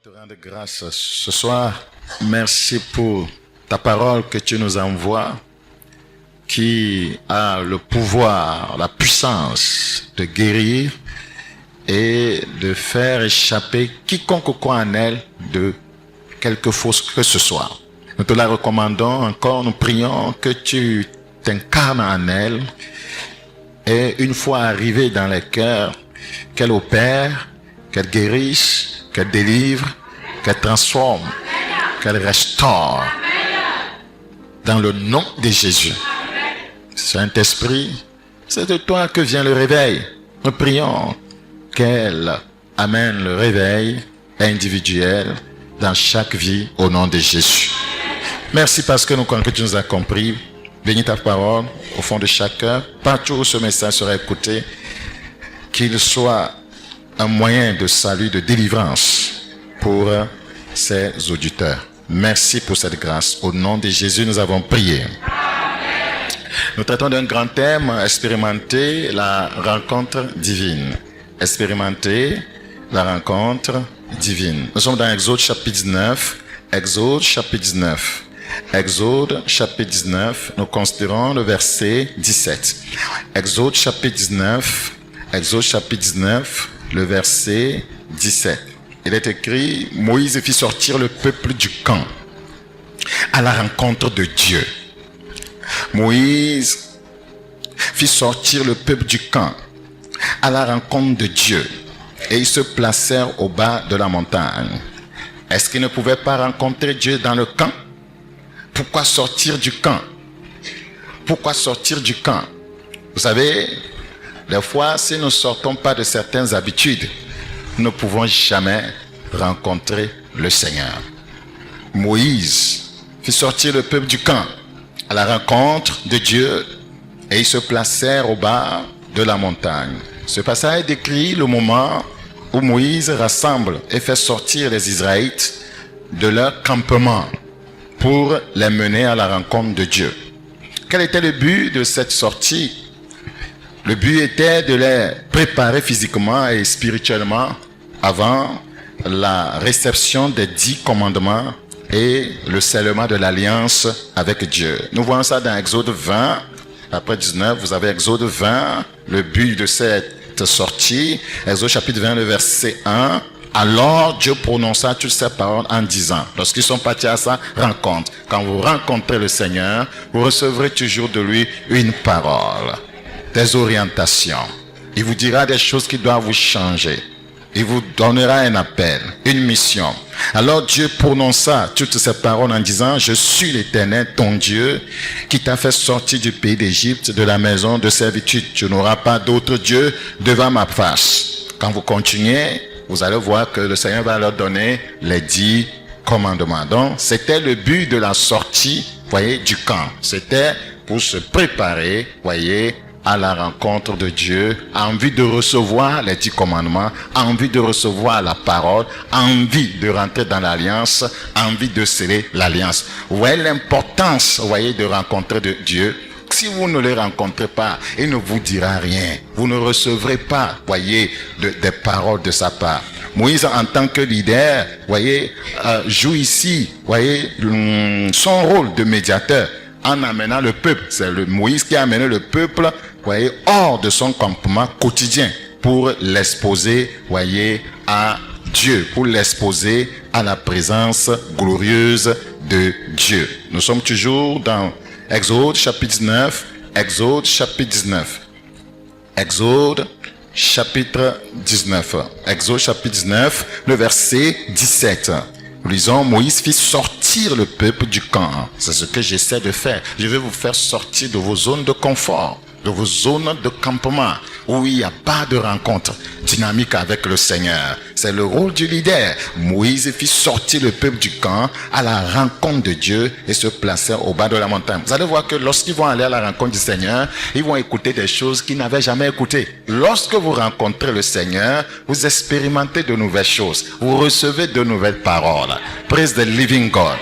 te rendre grâce ce soir. Merci pour ta parole que tu nous envoies, qui a le pouvoir, la puissance de guérir et de faire échapper quiconque croit en elle de quelque chose que ce soit. Nous te la recommandons encore, nous prions que tu t'incarnes en elle et une fois arrivée dans les cœurs, qu'elle opère, qu'elle guérisse, qu'elle délivre, qu'elle transforme, qu'elle restaure. Dans le nom de Jésus. Saint-Esprit, c'est de toi que vient le réveil. Nous prions qu'elle amène le réveil individuel dans chaque vie au nom de Jésus. Merci parce que nous croyons que tu nous as compris. Bénis ta parole au fond de chaque cœur. Partout où ce message sera écouté, qu'il soit un moyen de salut, de délivrance pour ses auditeurs. Merci pour cette grâce. Au nom de Jésus, nous avons prié. Nous traitons d'un grand thème, expérimenter la rencontre divine. Expérimenter la rencontre divine. Nous sommes dans Exode chapitre 19. Exode chapitre 19. Exode chapitre 19, nous considérons le verset 17. Exode chapitre 19. Exode chapitre 19, le verset 17. Il est écrit, Moïse fit sortir le peuple du camp à la rencontre de Dieu. Moïse fit sortir le peuple du camp à la rencontre de Dieu. Et ils se placèrent au bas de la montagne. Est-ce qu'ils ne pouvaient pas rencontrer Dieu dans le camp? Pourquoi sortir du camp? Pourquoi sortir du camp? Vous savez, des fois, si nous ne sortons pas de certaines habitudes, nous ne pouvons jamais rencontrer le Seigneur. Moïse fit sortir le peuple du camp à la rencontre de Dieu et ils se placèrent au bas de la montagne. Ce passage décrit le moment où Moïse rassemble et fait sortir les Israélites de leur campement pour les mener à la rencontre de Dieu. Quel était le but de cette sortie? Le but était de les préparer physiquement et spirituellement avant la réception des 10 commandements et le scellement de l'alliance avec Dieu. Nous voyons ça dans Exode 20, après 19, vous avez Exode 20, le but de cette sortie, Exode chapitre 20, le verset 1. Alors Dieu prononça toutes ces paroles en disant, lorsqu'ils sont partis à sa rencontre, quand vous rencontrez le Seigneur, vous recevrez toujours de lui une parole, des orientations. Il vous dira des choses qui doivent vous changer. Il vous donnera un appel, une mission. Alors Dieu prononça toutes ces paroles en disant, je suis l'Éternel, ton Dieu, qui t'a fait sortir du pays d'Égypte, de la maison de servitude. Tu n'auras pas d'autre Dieu devant ma face. Quand vous continuez, vous allez voir que le Seigneur va leur donner les 10 commandements. Donc, c'était le but de la sortie, voyez, du camp. C'était pour se préparer, voyez, à la rencontre de Dieu, en vue de recevoir les 10 commandements, en vue de recevoir la parole, en vue de rentrer dans l'alliance, en vue de sceller l'alliance. Vous voyez l'importance, voyez, de rencontrer de Dieu. Si vous ne le rencontrez pas, il ne vous dira rien. Vous ne recevrez pas, voyez, des paroles de sa part. Moïse, en tant que leader, voyez, joue ici, voyez, son rôle de médiateur en amenant le peuple. C'est Moïse qui a amené le peuple, voyez, hors de son campement quotidien pour l'exposer, voyez, à Dieu, pour l'exposer à la présence glorieuse de Dieu. Nous sommes toujours dans Exode chapitre 19, Exode chapitre 19. Exode chapitre 19. Exode chapitre 19, le verset 17. Nous lisons, Moïse fit sortir le peuple du camp. C'est ce que j'essaie de faire. Je vais vous faire sortir de vos zones de confort, de vos zones de campement, où il n'y a pas de rencontre dynamique avec le Seigneur. C'est le rôle du leader. Moïse fit sortir le peuple du camp à la rencontre de Dieu et se placèrent au bas de la montagne. Vous allez voir que lorsqu'ils vont aller à la rencontre du Seigneur, ils vont écouter des choses qu'ils n'avaient jamais écoutées. Lorsque vous rencontrez le Seigneur, vous expérimentez de nouvelles choses. Vous recevez de nouvelles paroles. Praise the living God.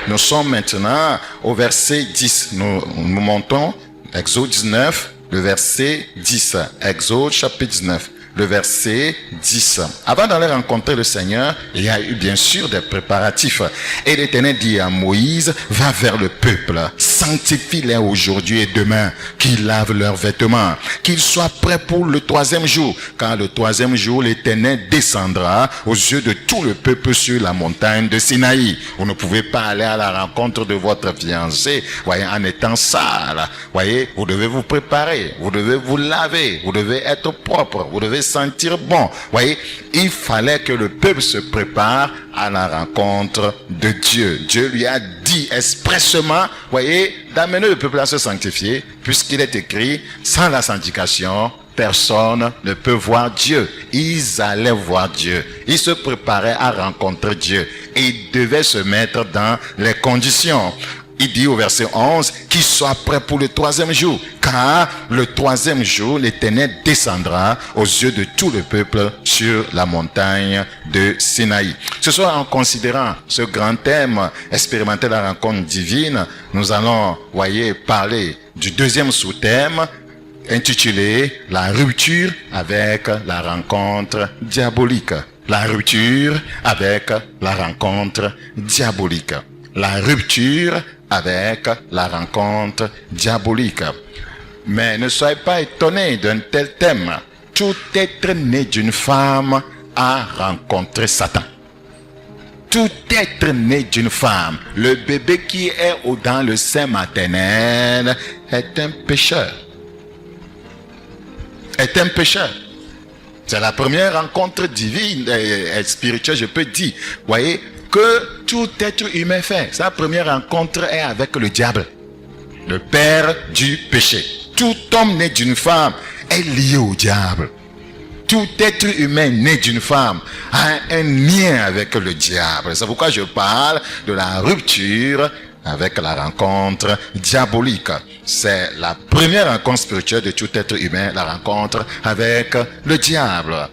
Nous sommes maintenant au verset 10. Nous montons Exode 19, le verset 10. Exode chapitre 19. le verset 10. Avant d'aller rencontrer le Seigneur, il y a eu bien sûr des préparatifs. Et l'Éternel dit à Moïse, va vers le peuple, sanctifie-les aujourd'hui et demain, qu'ils lavent leurs vêtements, qu'ils soient prêts pour le 3e jour. Car le 3e jour, l'Éternel descendra aux yeux de tout le peuple sur la montagne de Sinaï. Vous ne pouvez pas aller à la rencontre de votre fiancé, voyez, en étant sale. Voyez, vous devez vous préparer, vous devez vous laver, vous devez être propre, vous devez sentir bon. Voyez, il fallait que le peuple se prépare à la rencontre de Dieu. Dieu lui a dit expressément, voyez, d'amener le peuple à se sanctifier, puisqu'il est écrit, sans la sanctification, personne ne peut voir Dieu. Ils allaient voir Dieu. Ils se préparaient à rencontrer Dieu. Et ils devaient se mettre dans les conditions. Il dit au verset 11, qu'ils soient prêts pour le 3e jour. Car le 3e jour, l'Éternel descendra aux yeux de tout le peuple sur la montagne de Sinaï. Ce soir, en considérant ce grand thème, expérimenter la rencontre divine, nous allons, voyez, parler du 2e sous-thème, intitulé « La rupture avec la rencontre diabolique ». La rupture avec la rencontre diabolique. La rupture avec la rencontre diabolique. Mais ne soyez pas étonnés d'un tel thème. Tout être né d'une femme a rencontré Satan. Tout être né d'une femme, le bébé qui est dans le sein maternel est un pécheur. Est un pécheur. C'est la première rencontre divine et spirituelle, je peux dire. Voyez, que tout être humain fait. Sa première rencontre est avec le diable, le père du péché. Tout homme né d'une femme est lié au diable. Tout être humain né d'une femme a un lien avec le diable. C'est pourquoi je parle de la rupture avec la rencontre diabolique. C'est la première rencontre spirituelle de tout être humain, la rencontre avec le diable.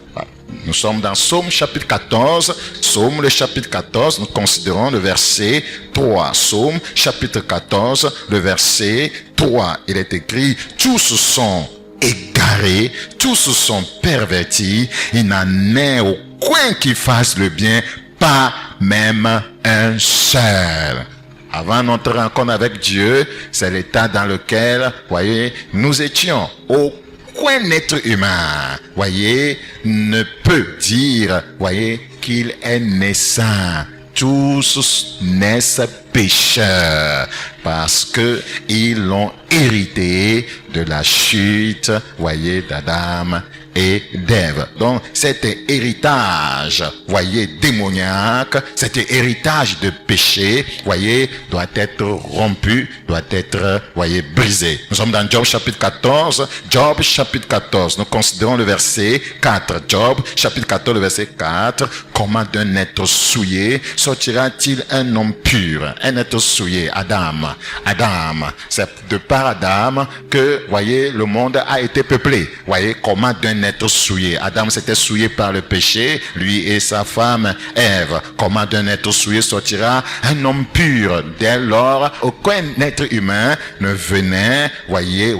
Nous sommes dans Psaume chapitre 14. Psaume le chapitre 14, nous considérons le verset 3. Psaume chapitre 14, le verset 3. Il est écrit, tous sont égarés, tous sont pervertis, il n'en est aucun qui fasse le bien, pas même un seul. Avant notre rencontre avec Dieu, c'est l'état dans lequel, voyez, nous étions. Aucun être humain, voyez, ne peut dire, voyez, qu'il est naissant. Tous naissent pécheurs parce que ils l'ont hérité de la chute, voyez, d'Adam et d'Ève. Donc, cet héritage, voyez, démoniaque, cet héritage de péché, voyez, doit être rompu, doit être, voyez, brisé. Nous sommes dans Job chapitre 14. Job chapitre 14. Nous considérons le verset 4. Job chapitre 14, le verset 4. Comment d'un être souillé sortira-t-il un homme pur? Un être souillé, Adam. Adam, c'est de par Adam que, voyez, le monde a été peuplé. Voyez, comment d'un être souillé. Adam s'était souillé par le péché, lui et sa femme Ève. Comment d'un être souillé sortira un homme pur? Dès lors, aucun être humain ne venait, voyez,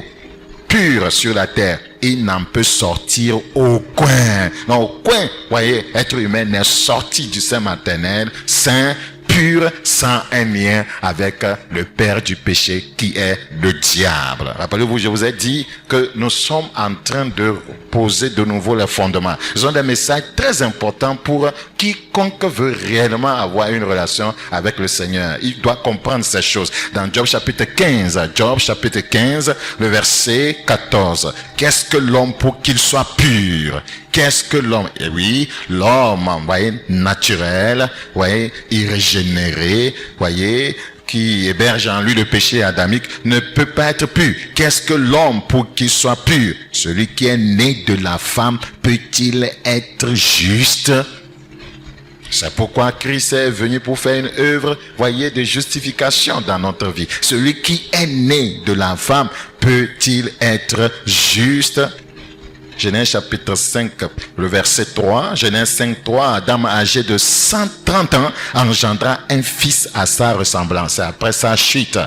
pur sur la terre. Il n'en peut sortir aucun. Non, aucun, voyez, être humain n'est sorti du sein maternel saint, pur, sans un lien avec le père du péché qui est le diable. Rappelez-vous, je vous ai dit que nous sommes en train de poser de nouveau les fondements. Ce sont des messages très importants pour quiconque veut réellement avoir une relation avec le Seigneur. Il doit comprendre ces choses. Dans Job chapitre 15, Job chapitre 15, le verset 14. Qu'est-ce que l'homme pour qu'il soit pur? Qu'est-ce que l'homme? Eh oui, l'homme, voyez, naturel, voyez, irrégénéré, voyez, qui héberge en lui le péché adamique, ne peut pas être pur. Qu'est-ce que l'homme pour qu'il soit pur? Celui qui est né de la femme peut-il être juste? C'est pourquoi Christ est venu pour faire une œuvre, voyez, de justification dans notre vie. Celui qui est né de la femme peut-il être juste? Genèse chapitre 5, le verset 3. Genèse 5, 3. Adam, âgé de 130 ans, engendra un fils à sa ressemblance. Après sa chute,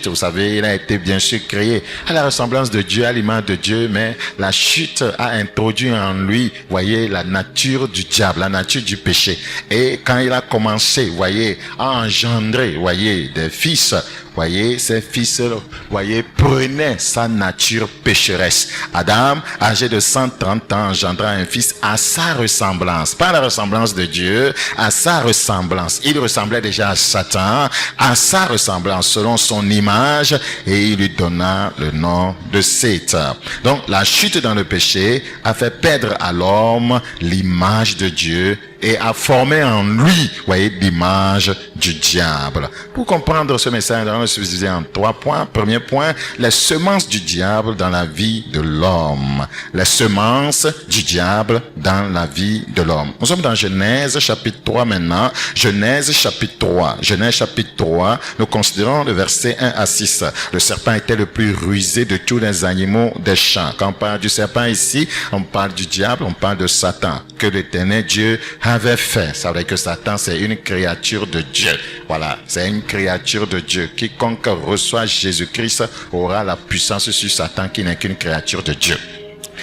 vous savez, il a été bien sûr créé à la ressemblance de Dieu, à l'image de Dieu, mais la chute a introduit en lui, voyez, la nature du diable, la nature du péché. Et quand il a commencé, voyez, à engendrer, voyez, des fils, voyez, ces fils, voyez, prenaient sa nature pécheresse. Adam, âgé de 130 ans, engendra un fils à sa ressemblance. Pas la ressemblance de Dieu, à sa ressemblance. Il ressemblait déjà à Satan, à sa ressemblance, selon son image, et il lui donna le nom de Seth. Donc, la chute dans le péché a fait perdre à l'homme l'image de Dieu et a formé en lui, voyez, l'image du diable. Pour comprendre ce message, nous allons se diviser en 3 points. Premier point, les semences du diable dans la vie de l'homme. Les semences du diable dans la vie de l'homme. Nous sommes dans Genèse chapitre 3 maintenant. Genèse chapitre 3. Genèse chapitre 3, nous considérons le verset 1 à 6. Le serpent était le plus rusé de tous les animaux des champs. Quand on parle du serpent ici, on parle du diable, on parle de Satan, que l'Éternel Dieu avait fait. Ça veut dire que Satan, c'est une créature de Dieu. Voilà, c'est une créature de Dieu. Quiconque reçoit Jésus-Christ aura la puissance sur Satan qui n'est qu'une créature de Dieu.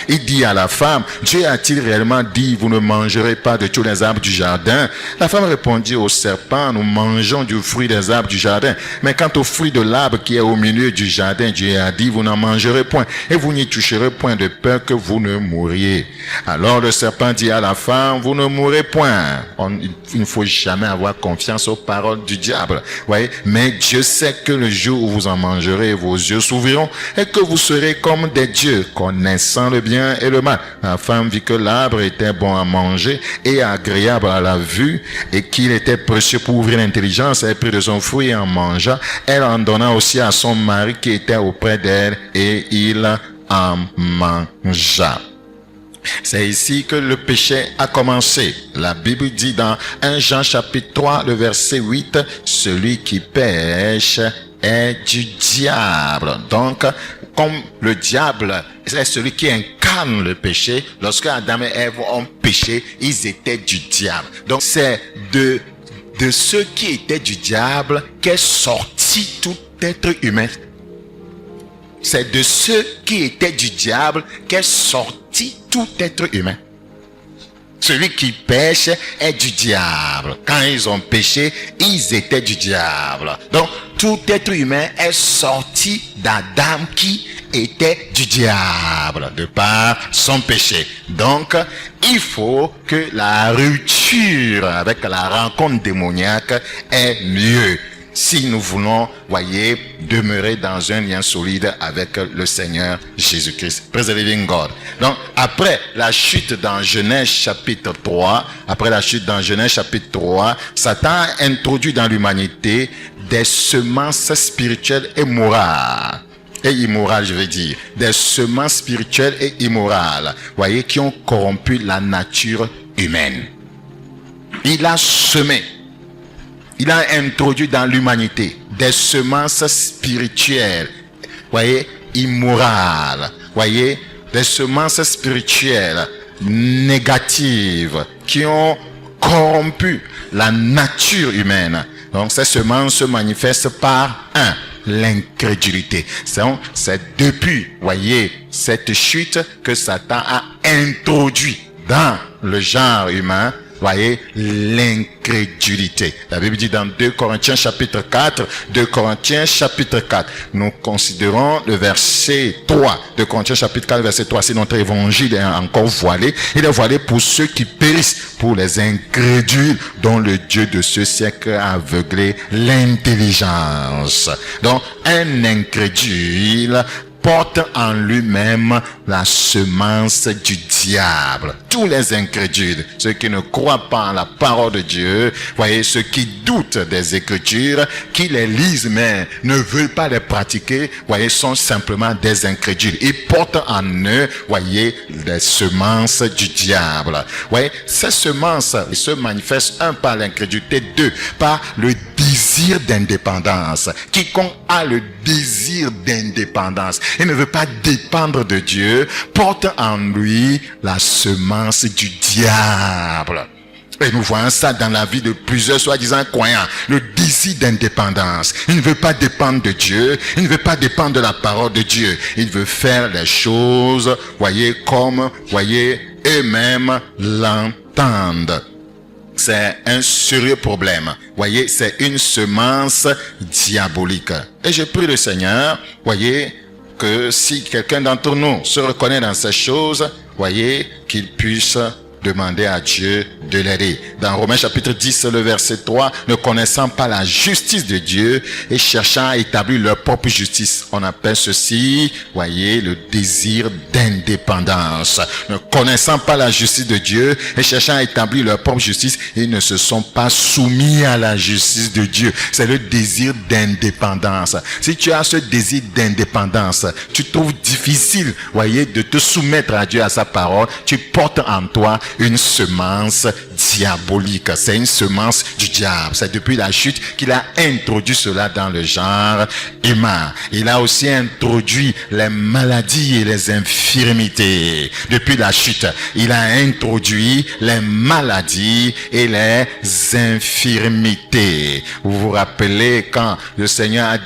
Il dit à la femme, Dieu a-t-il réellement dit, vous ne mangerez pas de tous les arbres du jardin? La femme répondit au serpent, nous mangeons du fruit des arbres du jardin. Mais quant au fruit de l'arbre qui est au milieu du jardin, Dieu a dit, vous n'en mangerez point, et vous n'y toucherez point de peur que vous ne mouriez. Alors le serpent dit à la femme, vous ne mourrez point. Il ne faut jamais avoir confiance aux paroles du diable. Voyez? Mais Dieu sait que le jour où vous en mangerez, vos yeux s'ouvriront, et que vous serez comme des dieux, connaissant le bien et le mal. La femme vit que l'arbre était bon à manger et agréable à la vue et qu'il était précieux pour ouvrir l'intelligence. Elle prit de son fruit et en mangea. Elle en donna aussi à son mari qui était auprès d'elle et il en mangea. C'est ici que le péché a commencé. La Bible dit dans 1 Jean chapitre 3, le verset 8, celui qui pêche est du diable. Donc, comme le diable c'est celui qui incarne le péché, lorsque Adam et Ève ont péché, ils étaient du diable. Donc, c'est de ceux qui étaient du diable qu'est sorti tout être humain. C'est de ceux qui étaient du diable qu'est sorti tout être humain. Celui qui pêche est du diable. Quand ils ont péché, ils étaient du diable. Donc, tout être humain est sorti d'Adam qui était du diable de par son péché. Donc, il faut que la rupture avec la rencontre démoniaque ait lieu. Si nous voulons, voyez, demeurer dans un lien solide avec le Seigneur Jésus-Christ. Praise the living God. Donc, après la chute dans Genèse chapitre 3, Satan a introduit dans l'humanité des semences spirituelles et morales. Et immorales, je veux dire. Des semences spirituelles et immorales. Voyez, qui ont corrompu la nature humaine. Il a semé. Il a introduit dans l'humanité des semences spirituelles, voyez, immorales, voyez, des semences spirituelles négatives qui ont corrompu la nature humaine. Donc ces semences se manifestent par l'incrédulité. C'est depuis, voyez, cette chute que Satan a introduit dans le genre humain, voyez, l'incrédulité. La Bible dit dans 2 Corinthiens chapitre 4, nous considérons le verset 3. 2 Corinthiens chapitre 4, verset 3, c'est notre évangile est encore voilé. Il est voilé pour ceux qui périssent, pour les incrédules, dont le Dieu de ce siècle a aveuglé l'intelligence. Donc, un incrédule porte en lui-même la semence du diable. Tous les incrédules, ceux qui ne croient pas en la parole de Dieu, voyez, ceux qui doutent des Écritures, qui les lisent mais ne veulent pas les pratiquer, voyez, sont simplement des incrédules. Ils portent en eux, voyez, les semences du diable. Voyez, ces semences se manifestent, 1, par l'incrédulité, 2, par le désir désir d'indépendance. Quiconque a le désir d'indépendance et ne veut pas dépendre de Dieu, porte en lui la semence du diable. Et nous voyons ça dans la vie de plusieurs soi-disant croyants. Le désir d'indépendance. Il ne veut pas dépendre de Dieu. Il ne veut pas dépendre de la parole de Dieu. Il veut faire les choses, voyez, comme, voyez, eux-mêmes l'entendent. C'est un sérieux problème. Voyez, c'est une semence diabolique. Et je prie le Seigneur, voyez, que si quelqu'un d'entre nous se reconnaît dans ces choses, voyez, qu'il puisse demander à Dieu de l'aider. Dans Romains chapitre 10, le verset 3, ne connaissant pas la justice de Dieu et cherchant à établir leur propre justice. On appelle ceci, voyez, le désir d'indépendance. Ne connaissant pas la justice de Dieu et cherchant à établir leur propre justice, ils ne se sont pas soumis à la justice de Dieu. C'est le désir d'indépendance. Si tu as ce désir d'indépendance, tu trouves difficile, voyez, de te soumettre à Dieu, à sa parole, tu portes en toi une semence diabolique. C'est une semence du diable. C'est depuis la chute qu'il a introduit cela dans le genre humain. Il a aussi introduit les maladies et les infirmités. Depuis la chute, il a introduit les maladies et les infirmités. Vous vous rappelez quand le Seigneur a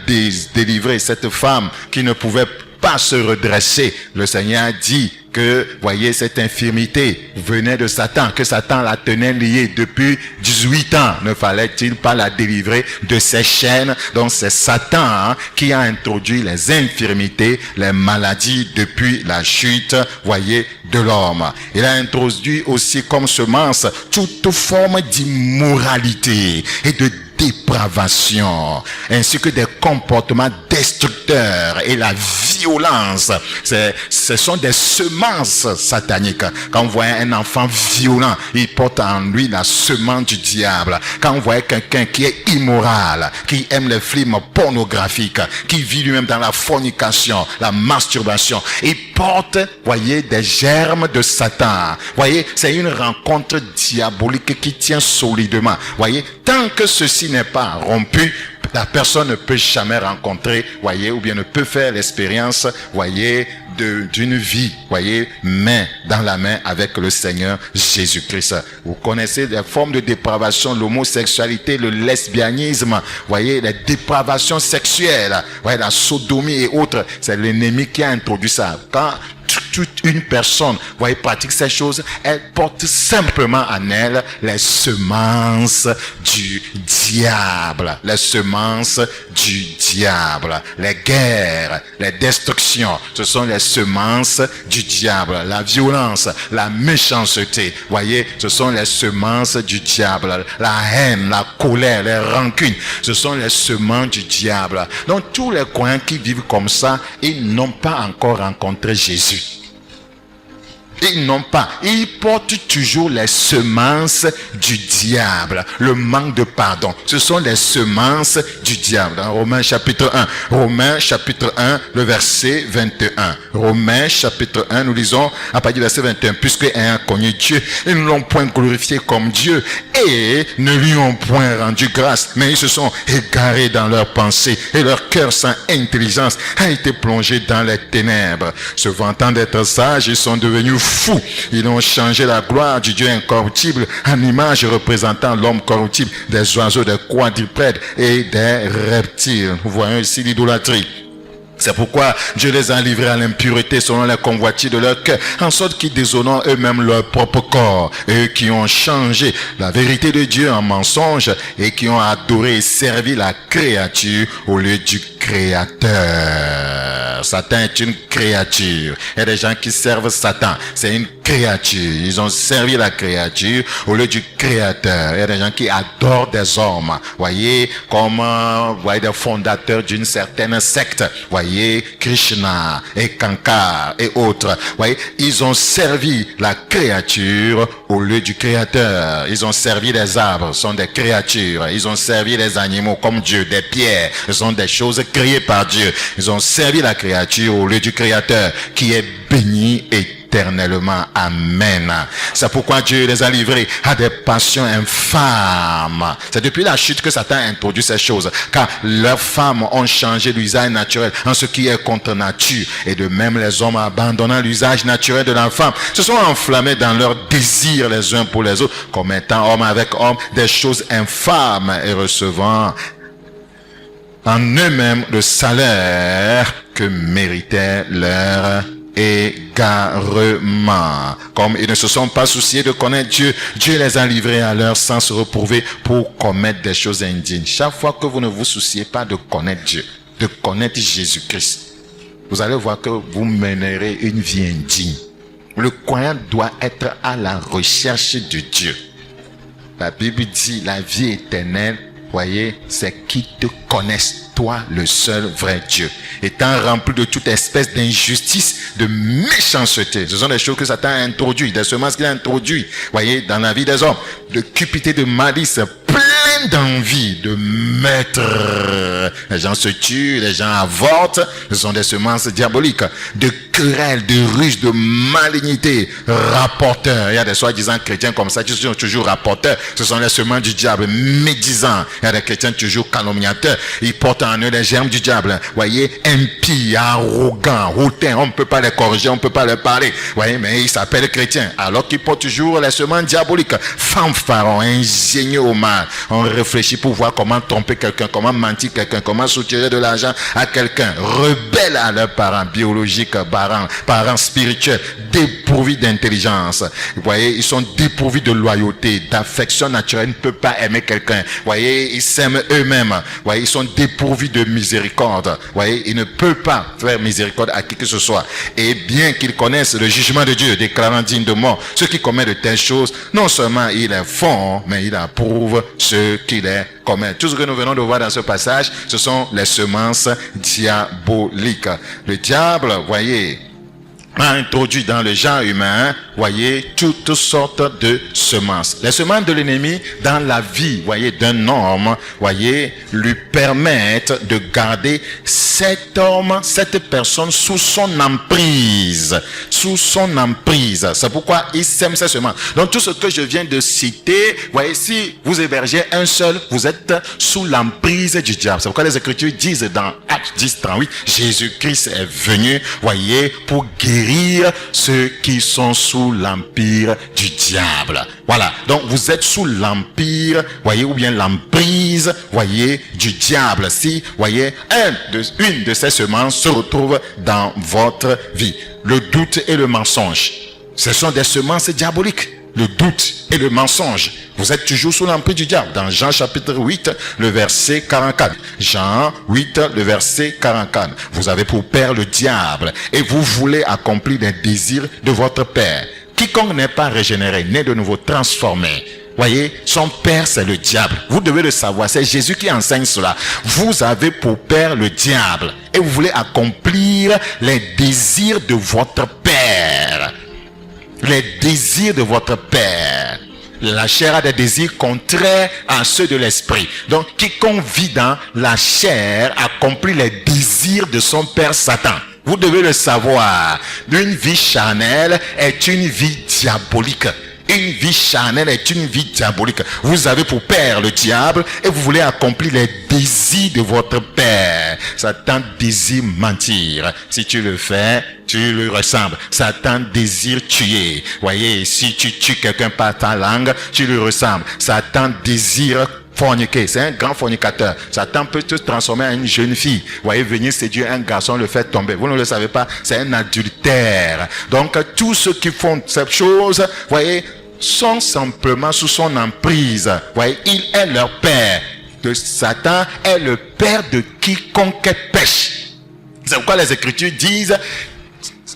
délivré cette femme qui ne pouvait pas se redresser. Le Seigneur a dit que, voyez, cette infirmité venait de Satan, que Satan la tenait liée depuis 18 ans. Ne fallait-il pas la délivrer de ses chaînes? Donc c'est Satan qui a introduit les infirmités, les maladies depuis la chute, voyez, de l'homme. Il a introduit aussi comme semence toute forme d'immoralité et de dépravation, ainsi que des comportements destructeurs et la violence. Ce sont des semences sataniques. Quand on voit un enfant violent, il porte en lui la semence du diable. Quand on voit quelqu'un qui est immoral, qui aime les films pornographiques, qui vit lui-même dans la fornication, la masturbation, il porte, voyez, des germes de Satan. Voyez, c'est une rencontre diabolique qui tient solidement. Voyez, tant que ceci n'est pas rompu, la personne ne peut jamais rencontrer, voyez, ou bien ne peut faire l'expérience, voyez, d'une vie, voyez, main dans la main avec le Seigneur Jésus-Christ. Vous connaissez les formes de dépravation, l'homosexualité, le lesbianisme, voyez, les dépravations sexuelles, voyez, la sodomie et autres. C'est l'ennemi qui a introduit ça. Quand toute une personne, voyez, pratique ces choses, elle porte simplement en elle les semences du diable. Les semences du diable. Les guerres, les destructions, ce sont les semences du diable. La violence, la méchanceté, voyez, ce sont les semences du diable. La haine, la colère, les rancunes, ce sont les semences du diable. Donc tous les croyants qui vivent comme ça, ils n'ont pas encore rencontré Jésus. Ils n'ont pas. Ils portent toujours les semences du diable. Le manque de pardon. Ce sont les semences du diable. Dans Romains chapitre 1. Romains chapitre 1, le verset 21. Romains chapitre 1, nous lisons à partir du verset 21. Puisque ayant connu Dieu, ils ne l'ont point glorifié comme Dieu et ne lui ont point rendu grâce. Mais ils se sont égarés dans leurs pensées et leur cœur sans intelligence a été plongé dans les ténèbres. Se vantant d'être sages, ils sont devenus fous. Ils ont changé la gloire du Dieu incorruptible en image représentant l'homme corruptible, des oiseaux, des quadrupèdes et des reptiles. Nous voyons ici l'idolâtrie. C'est pourquoi Dieu les a livrés à l'impureté selon les convoitises de leur cœur, en sorte qu'ils déshonorent eux-mêmes leur propre corps. Eux qui ont changé la vérité de Dieu en mensonge et qui ont adoré et servi la créature au lieu du Créateur. Satan est une créature. Il y a des gens qui servent Satan. C'est une créature. Ils ont servi la créature au lieu du Créateur. Il y a des gens qui adorent des hommes. Voyez, comme voyez, des fondateurs d'une certaine secte. Voyez, Krishna et Kankar et autres. Voyez, ils ont servi la créature au lieu du Créateur. Ils ont servi les arbres, ce sont des créatures. Ils ont servi les animaux comme Dieu, des pierres, ce sont des choses créées par Dieu. Ils ont servi la créature créature au lieu du Créateur, qui est béni éternellement. Amen. C'est pourquoi Dieu les a livrés à des passions infâmes. C'est depuis la chute que Satan a introduit ces choses, car leurs femmes ont changé l'usage naturel en ce qui est contre nature. Et de même, les hommes, abandonnant l'usage naturel de la femme, se sont enflammés dans leurs désirs les uns pour les autres, commettant homme avec homme des choses infâmes et recevant en eux-mêmes le salaire que méritait leur égarement. Comme ils ne se sont pas souciés de connaître Dieu, Dieu les a livrés à leur sens reprouvé pour commettre des choses indignes. Chaque fois que vous ne vous souciez pas de connaître Dieu, de connaître Jésus-Christ, vous allez voir que vous mènerez une vie indigne. Le croyant doit être à la recherche de Dieu. La Bible dit la vie éternelle, voyez, c'est qui te connaissent, toi, le seul vrai Dieu. Étant rempli de toute espèce d'injustice, de méchanceté. Ce sont des choses que Satan a introduites, des semences qu'il a introduites, voyez, dans la vie des hommes. De cupidité, de malice, plein d'envie, de meurtre. Les gens se tuent, les gens avortent. Ce sont des semences diaboliques. De querelles, de ruses, de malignité. Rapporteurs. Il y a des soi-disant chrétiens comme ça qui sont toujours rapporteurs. Ce sont les semences du diable, médisants. Il y a des chrétiens toujours calomniateurs. Ils portent en eux les germes du diable. Voyez, impies, arrogants, hautains. On ne peut pas les corriger, on ne peut pas leur parler. Voyez, mais ils s'appellent chrétiens. Alors qu'ils portent toujours les semences diaboliques. Fanfarons, ingénieux au mal. On réfléchit pour voir comment tromper quelqu'un, comment mentir quelqu'un, comment soutirer de l'argent à quelqu'un. Rebelles à leurs parents biologiques, parents spirituels, dépourvus d'intelligence. Vous voyez, ils sont dépourvus de loyauté, d'affection naturelle. Ils ne peuvent pas aimer quelqu'un. Vous voyez, ils s'aiment eux-mêmes. Vous voyez, ils sont dépourvus de miséricorde. Vous voyez, ils ne peuvent pas faire miséricorde à qui que ce soit. Et bien qu'ils connaissent le jugement de Dieu, déclarant digne de mort ceux qui commettent de telles choses, non seulement ils les font, mais ils approuvent ceux qui les commettent. Tout ce que nous venons de voir dans ce passage, ce sont les semences diaboliques. Le diable, voyez, a introduit dans le genre humain, voyez, toutes sortes de semences. Les semences de l'ennemi dans la vie, voyez, d'un homme, voyez, lui permettent de garder cet homme, cette personne sous son emprise. Sous son emprise. C'est pourquoi il sème ces semences. Donc tout ce que je viens de citer, voyez, si vous hébergez un seul, vous êtes sous l'emprise du diable. C'est pourquoi les Écritures disent dans Actes 10:38, Jésus-Christ est venu, voyez, pour guérir ceux qui sont sous l'empire du diable. Voilà. Donc, vous êtes sous l'empire, voyez, ou bien l'emprise, voyez, du diable. Si, voyez, une de ces semences se retrouve dans votre vie. Le doute et le mensonge. Ce sont des semences diaboliques. Le doute et le mensonge. Vous êtes toujours sous l'emprise du diable. Dans Jean chapitre 8, le verset 44. Jean 8, le verset 44. Vous avez pour père le diable et vous voulez accomplir les désirs de votre père. Quiconque n'est pas régénéré, né de nouveau, transformé. Voyez, son père c'est le diable. Vous devez le savoir, c'est Jésus qui enseigne cela. Vous avez pour père le diable et vous voulez accomplir les désirs de votre père. Les désirs de votre père. La chair a des désirs contraires à ceux de l'esprit. Donc, quiconque vit dans la chair accomplit les désirs de son père Satan. Vous devez le savoir. Une vie charnelle est une vie diabolique. Une vie charnelle est une vie diabolique. Vous avez pour père le diable et vous voulez accomplir les désirs de votre père. Satan désire mentir. Si tu le fais, tu le ressembles. Satan désire tuer. Voyez, si tu tues quelqu'un par ta langue, tu le ressembles. Satan désire forniquer. C'est un grand fornicateur. Satan peut te transformer en une jeune fille. Voyez, venir séduire un garçon, le faire tomber. Vous ne le savez pas, c'est un adultère. Donc, tous ceux qui font cette chose, voyez, sont simplement sous son emprise. Voyez, il est leur père. De Satan est le père de quiconque pêche. C'est pourquoi les Écritures disent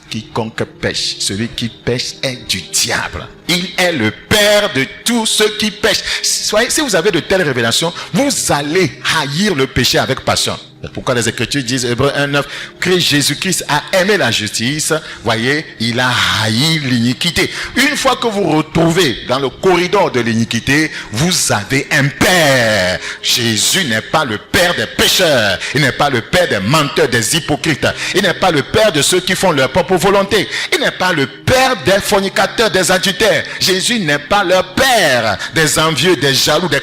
quiconque pêche, celui qui pêche est du diable. Il est le père de tous ceux qui pêchent. Si vous avez de telles révélations, vous allez haïr le péché avec passion. C'est pourquoi les Écritures disent, Hébreux 1:9, que Jésus-Christ a aimé la justice, voyez, il a haï l'iniquité. Une fois que vous trouvez dans le corridor de l'iniquité, vous avez un père. Jésus n'est pas le père des pécheurs. Il n'est pas le père des menteurs, des hypocrites. Il n'est pas le père de ceux qui font leur propre volonté. Il n'est pas le père des fornicateurs, des adultères. Jésus n'est pas leur père des envieux, des jaloux, des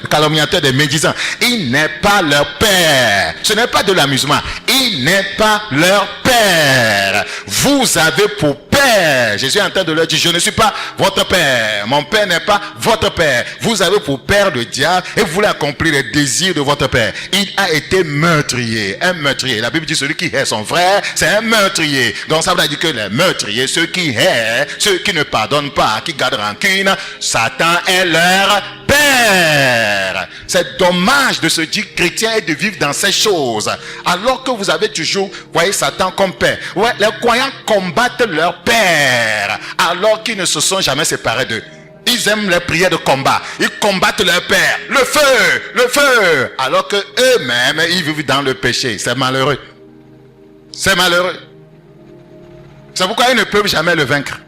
calomniateurs, des médisants. Il n'est pas leur père. Ce n'est pas de l'amusement. Il n'est pas leur père. Vous avez pour père. Jésus est en train de leur dire, je ne suis pas votre père. Mon père n'est pas votre père. Vous avez pour père le diable et vous voulez accomplir les désirs de votre père. Il a été meurtrier. Un meurtrier. La Bible dit, celui qui hait son frère, c'est un meurtrier. Donc ça veut dire que les meurtriers, ceux qui haient, ceux qui ne pardonnent pas, qui gardent rancune, Satan est leur père. C'est dommage de se dire chrétien et de vivre dans ces choses. Alors que vous avez toujours, voyez, Satan comme père. Ouais, les croyants combattent leur père alors qu'ils ne se sont jamais séparés d'eux. Ils aiment les prières de combat. Ils combattent leur père. Le feu, le feu. Alors que eux-mêmes, ils vivent dans le péché. C'est malheureux. C'est malheureux. C'est pourquoi ils ne peuvent jamais le vaincre.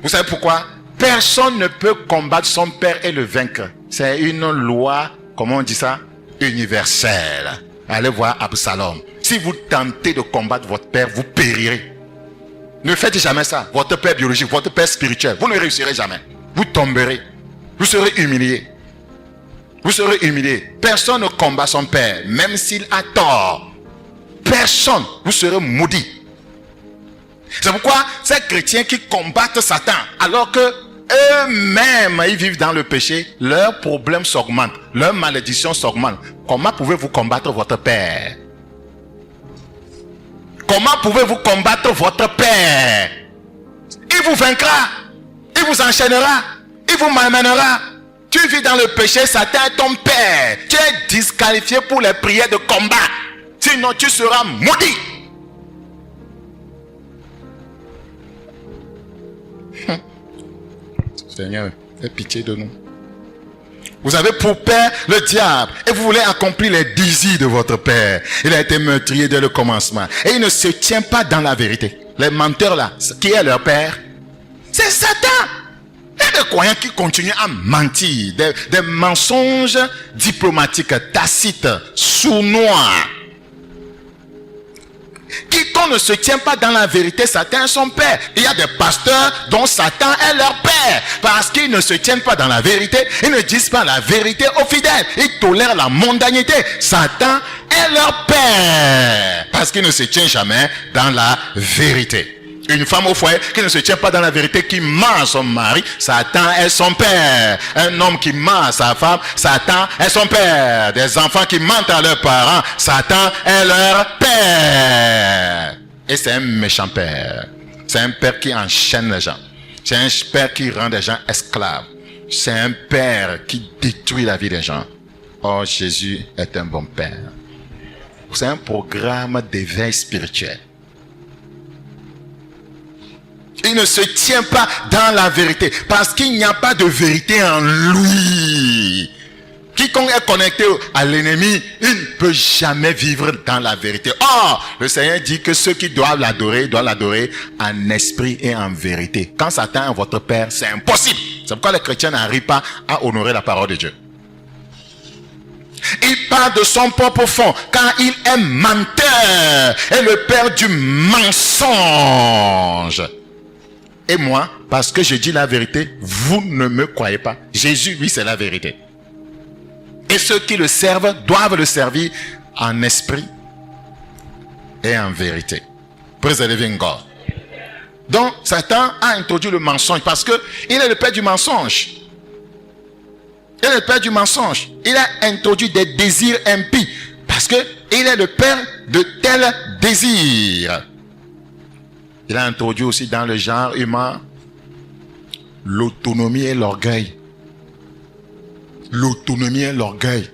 Vous savez pourquoi? Personne ne peut combattre son père et le vaincre. C'est une loi, comment on dit ça? Universelle. Allez voir Absalom. Si vous tentez de combattre votre père, vous périrez. Ne faites jamais ça. Votre père biologique, votre père spirituel, vous ne réussirez jamais. Vous tomberez. Vous serez humilié. Vous serez humilié. Personne ne combat son père, même s'il a tort. Personne. Vous serez maudit. C'est pourquoi ces chrétiens qui combattent Satan, alors que eux-mêmes, ils vivent dans le péché, leurs problèmes s'augmentent, leurs malédictions s'augmentent. Comment pouvez-vous combattre votre père? Comment pouvez-vous combattre votre père? Il vous vaincra, il vous enchaînera, il vous malmènera. Tu vis dans le péché, Satan est ton père. Tu es disqualifié pour les prières de combat. Sinon, tu seras maudit. Seigneur, aie pitié de nous. Vous avez pour père le diable et vous voulez accomplir les désirs de votre père. Il a été meurtrier dès le commencement et il ne se tient pas dans la vérité. Les menteurs là, qui est leur père? C'est Satan. Il y a des croyants qui continuent à mentir, des mensonges diplomatiques, tacites, sournois. Quiconque ne se tient pas dans la vérité, Satan est son père. Il y a des pasteurs dont Satan est leur père. Parce qu'ils ne se tiennent pas dans la vérité. Ils ne disent pas la vérité aux fidèles. Ils tolèrent la mondanité. Satan est leur père. Parce qu'il ne se tient jamais dans la vérité. Une femme au foyer qui ne se tient pas dans la vérité, qui ment à son mari, Satan est son père. Un homme qui ment à sa femme, Satan est son père. Des enfants qui mentent à leurs parents, Satan est leur père. Et c'est un méchant père. C'est un père qui enchaîne les gens. C'est un père qui rend les gens esclaves. C'est un père qui détruit la vie des gens. Oh, Jésus est un bon père. C'est un programme d'éveil spirituel. Il ne se tient pas dans la vérité parce qu'il n'y a pas de vérité en lui. Quiconque est connecté à l'ennemi, il ne peut jamais vivre dans la vérité. Or, le Seigneur dit que ceux qui doivent l'adorer en esprit et en vérité. Quand Satan est votre père, c'est impossible. C'est pourquoi les chrétiens n'arrivent pas à honorer la parole de Dieu. Il parle de son propre fond, car il est menteur et le père du mensonge. Et moi, parce que je dis la vérité, vous ne me croyez pas. Jésus, lui, c'est la vérité. Et ceux qui le servent doivent le servir en esprit et en vérité. Praise the living God. Donc, Satan a introduit le mensonge parce que il est le père du mensonge. Il est le père du mensonge. Il a introduit des désirs impies parce que il est le père de tels désirs. Il a introduit aussi dans le genre humain l'autonomie et l'orgueil. L'autonomie et l'orgueil.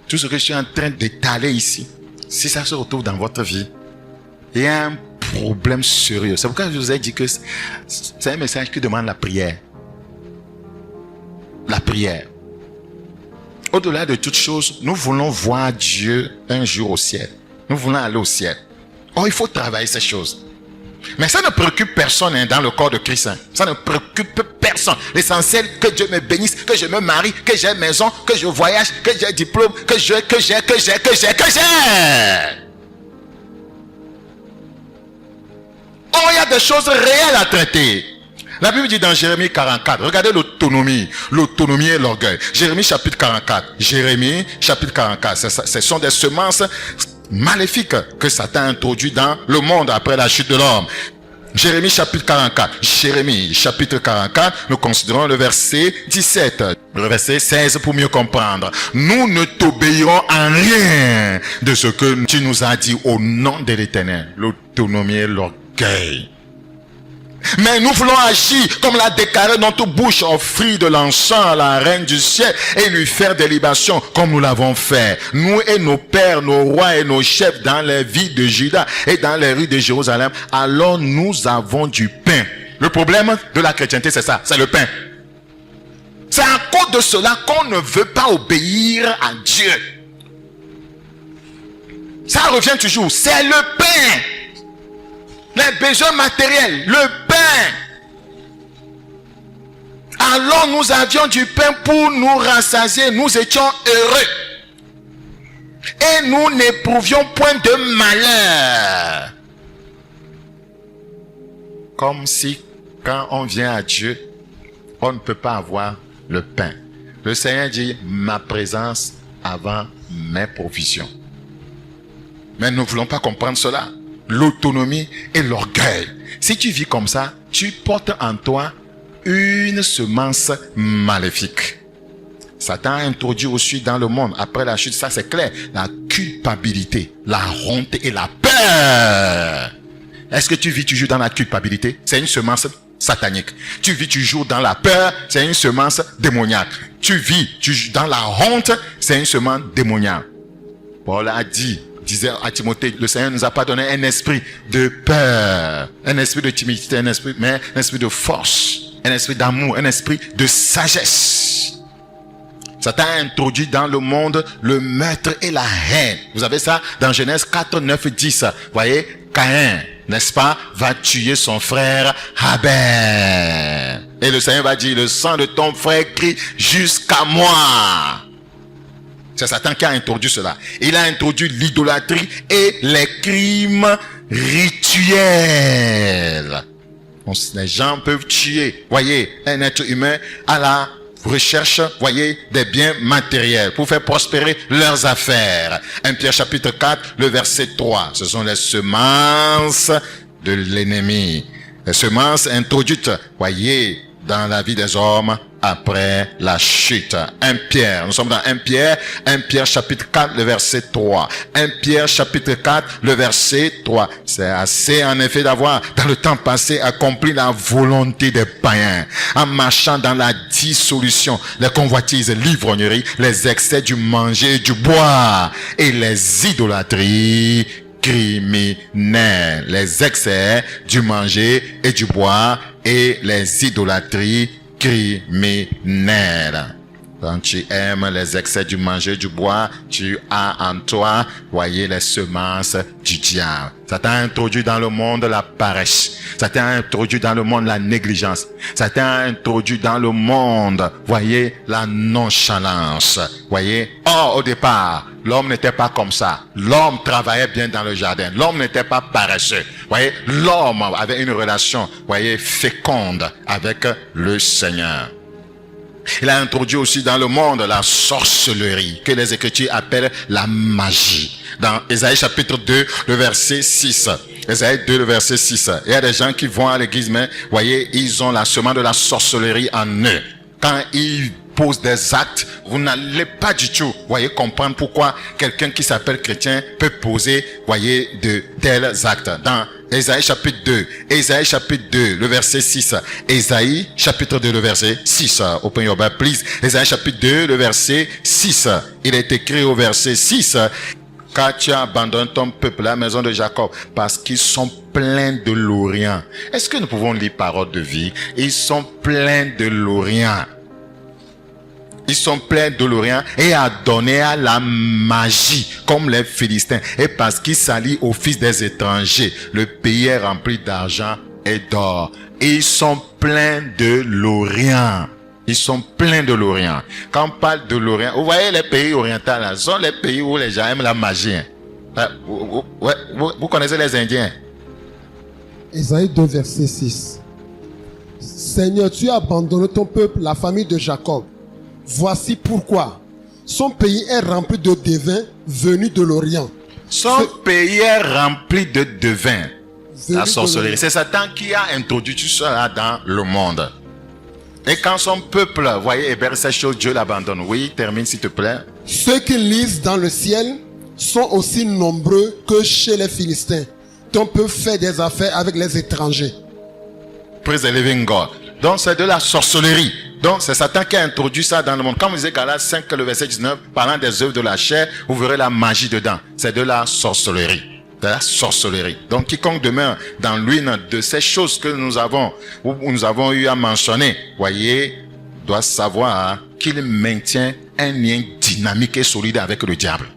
Tout ce que je suis en train d'étaler ici, si ça se retrouve dans votre vie, il y a un problème sérieux. C'est pourquoi je vous ai dit que c'est un message qui demande la prière. La prière. Au-delà de toute chose, nous voulons voir Dieu un jour au ciel. Nous voulons aller au ciel. Oh, il faut travailler ces choses. Mais ça ne préoccupe personne hein, dans le corps de Christ. Hein. Ça ne préoccupe personne. L'essentiel, que Dieu me bénisse, que je me marie, que j'ai maison, que je voyage, que j'ai diplôme, que j'ai. Oh, il y a des choses réelles à traiter. La Bible dit dans Jérémie 44, regardez l'autonomie et l'orgueil. Jérémie chapitre 44, ce sont des semences maléfiques que Satan a introduit dans le monde après la chute de l'homme. Jérémie chapitre 44, nous considérons le verset 17, le verset 16 pour mieux comprendre. Nous ne t'obéirons en rien de ce que tu nous as dit au nom de l'Éternel. L'autonomie et l'orgueil. Mais nous voulons agir comme l'a déclaré notre bouche, offrir de l'encens à la reine du ciel et lui faire des libations comme nous l'avons fait. Nous et nos pères, nos rois et nos chefs dans les villes de Juda et dans les rues de Jérusalem, alors nous avons du pain. Le problème de la chrétienté, c'est ça, c'est le pain. C'est à cause de cela qu'on ne veut pas obéir à Dieu. Ça revient toujours, c'est le pain. Les besoins matériels, le pain. Alors nous avions du pain pour nous rassasier, nous étions heureux. Et nous n'éprouvions point de malheur. Comme si quand on vient à Dieu, on ne peut pas avoir le pain. Le Seigneur dit, ma présence avant mes provisions. Mais nous ne voulons pas comprendre cela. L'autonomie et l'orgueil. Si tu vis comme ça, tu portes en toi une semence maléfique. Satan a introduit aussi dans le monde, après la chute, ça c'est clair, la culpabilité, la honte et la peur. Est-ce que tu vis toujours dans la culpabilité? C'est une semence satanique. Tu vis toujours dans la peur, c'est une semence démoniaque. Tu vis dans la honte, c'est une semence démoniaque. Paul a dit, disait à Timothée, le Seigneur ne nous a pas donné un esprit de peur, un esprit de timidité, mais un esprit de force, un esprit d'amour, un esprit de sagesse. Satan a introduit dans le monde le meurtre et la haine. Vous avez ça dans Genèse 4, 9, 10. Voyez, Caïn, n'est-ce pas, va tuer son frère Abel. Et le Seigneur va dire, le sang de ton frère crie jusqu'à moi. C'est Satan qui a introduit cela. Il a introduit l'idolâtrie et les crimes rituels. Les gens peuvent tuer, voyez, un être humain à la recherche, voyez, des biens matériels pour faire prospérer leurs affaires. 1 Pierre chapitre 4, le verset 3. Ce sont les semences de l'ennemi. Les semences introduites, voyez, dans la vie des hommes après la chute. 1 Pierre, nous sommes dans 1 Pierre chapitre 4, le verset 3. 1 Pierre chapitre 4, le verset 3. C'est assez en effet d'avoir, dans le temps passé, accompli la volonté des païens, en marchant dans la dissolution, les convoitises, l'ivrognerie, les excès du manger et du boire, et les idolâtries criminels, les excès du manger et du boire et les idolâtries criminels. Quand tu aimes les excès du manger, du boire, tu as en toi, voyez, les semences du diable. Satan a introduit dans le monde la paresse. Satan a introduit dans le monde la négligence. Satan a introduit dans le monde, voyez, la nonchalance. Voyez, or au départ, l'homme n'était pas comme ça. L'homme travaillait bien dans le jardin. L'homme n'était pas paresseux. Voyez, l'homme avait une relation, voyez, féconde avec le Seigneur. Il a introduit aussi dans le monde la sorcellerie, que les Écritures appellent la magie. Dans Ésaïe chapitre 2, le verset 6. Ésaïe 2, le verset 6. Il y a des gens qui vont à l'église, mais voyez, ils ont la semence de la sorcellerie en eux. Quand ils posent des actes, vous n'allez pas du tout, voyez, comprendre pourquoi quelqu'un qui s'appelle chrétien peut poser, voyez, de tels actes. Dans Ésaïe chapitre 2, le verset 6. Ésaïe chapitre 2, le verset 6. Open your Bible, please. Ésaïe chapitre 2, le verset 6. Il est écrit au verset 6. Car tu as abandonné ton peuple, la maison de Jacob, parce qu'ils sont pleins de l'Orient. Est-ce que nous pouvons lire parole de vie? Ils sont pleins de l'Orient. Ils sont pleins de l'Orient et adonnés à la magie, comme les Philistins. Et parce qu'ils s'allient aux fils des étrangers, le pays est rempli d'argent et d'or. Ils sont pleins de l'Orient. Ils sont pleins de l'Orient. Quand on parle de l'Orient, vous voyez les pays orientaux, là, ce sont les pays où les gens aiment la magie. Vous connaissez les Indiens? Ésaïe 2, verset 6. Seigneur, tu as abandonné ton peuple, la famille de Jacob. Voici pourquoi. Son pays est rempli de devins venus de l'Orient. Son pays est rempli de devins. La sorcellerie. C'est Satan qui a introduit tout cela dans le monde. Et quand son peuple, voyez, héberge ces choses, Dieu l'abandonne. Oui, termine s'il te plaît. Ceux qui lisent dans le ciel sont aussi nombreux que chez les Philistins. Ton peuple fait des affaires avec les étrangers. Praise the living God. Donc c'est de la sorcellerie. Donc c'est Satan qui a introduit ça dans le monde. Quand vous lisez Galates 5, le verset 19, parlant des œuvres de la chair, vous verrez la magie dedans. C'est de la sorcellerie. De la sorcellerie. Donc quiconque demeure dans l'une de ces choses que nous avons eu à mentionner, voyez, doit savoir qu'il maintient un lien dynamique et solide avec le diable.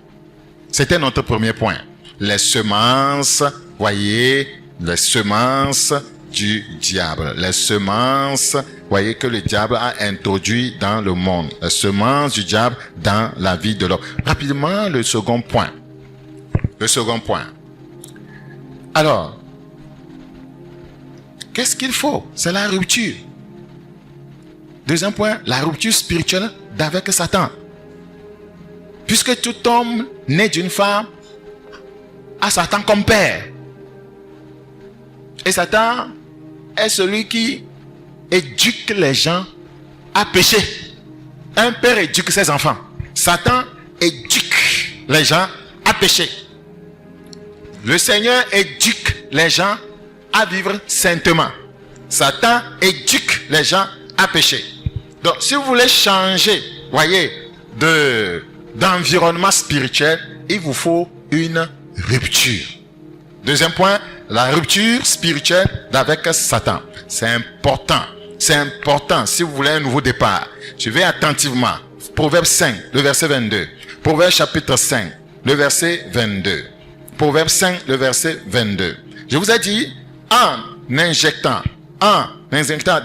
C'était notre premier point. Les semences, voyez, les semences du diable. Les semences, voyez, que le diable a introduit dans le monde. Les semences du diable dans la vie de l'homme. Rapidement, le second point. Le second point. Alors, qu'est-ce qu'il faut? C'est la rupture. Deuxième point, la rupture spirituelle d'avec Satan. Puisque tout homme né d'une femme a Satan comme père. Et Satan est celui qui éduque les gens à pécher. Un père éduque ses enfants. Satan éduque les gens à pécher. Le Seigneur éduque les gens à vivre saintement. Satan éduque les gens à pécher. Donc, si vous voulez changer, voyez, d'environnement spirituel, il vous faut une rupture. Deuxième point, la rupture spirituelle avec Satan. C'est important. C'est important si vous voulez un nouveau départ. Suivez attentivement. Proverbe 5, le verset 22. Proverbe chapitre 5, le verset 22. Proverbe 5, le verset 22. Je vous ai dit, en injectant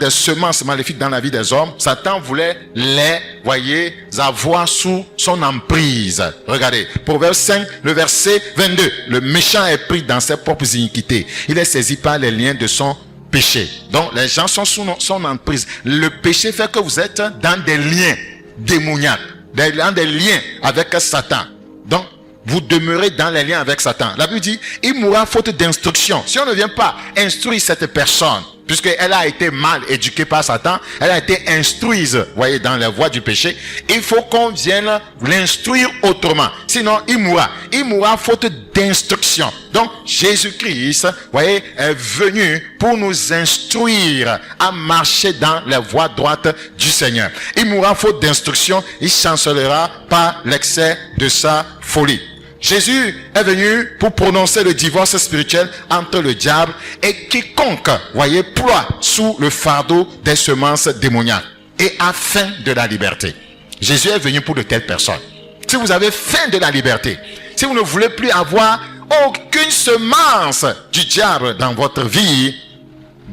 des semences maléfiques dans la vie des hommes, Satan voulait les, voyez, avoir sous son emprise. Regardez, Proverbe 5, le verset 22. Le méchant est pris dans ses propres iniquités. Il est saisi par les liens de son péché. Donc, les gens sont sous son emprise. Le péché fait que vous êtes dans des liens démoniaques, dans des liens avec Satan. Donc, vous demeurez dans les liens avec Satan. La Bible dit, il mourra faute d'instruction. Si on ne vient pas instruire cette personne, puisqu'elle a été mal éduquée par Satan, elle a été instruite, voyez, dans la voie du péché, il faut qu'on vienne l'instruire autrement. Sinon, il mourra. Il mourra faute d'instruction. Donc, Jésus-Christ, voyez, est venu pour nous instruire à marcher dans la voie droite du Seigneur. Il mourra faute d'instruction, il chancellera par l'excès de sa folie. Jésus est venu pour prononcer le divorce spirituel entre le diable et quiconque, voyez, ploie sous le fardeau des semences démoniaques et a faim de la liberté. Jésus est venu pour de telles personnes. Si vous avez faim de la liberté, si vous ne voulez plus avoir aucune semence du diable dans votre vie,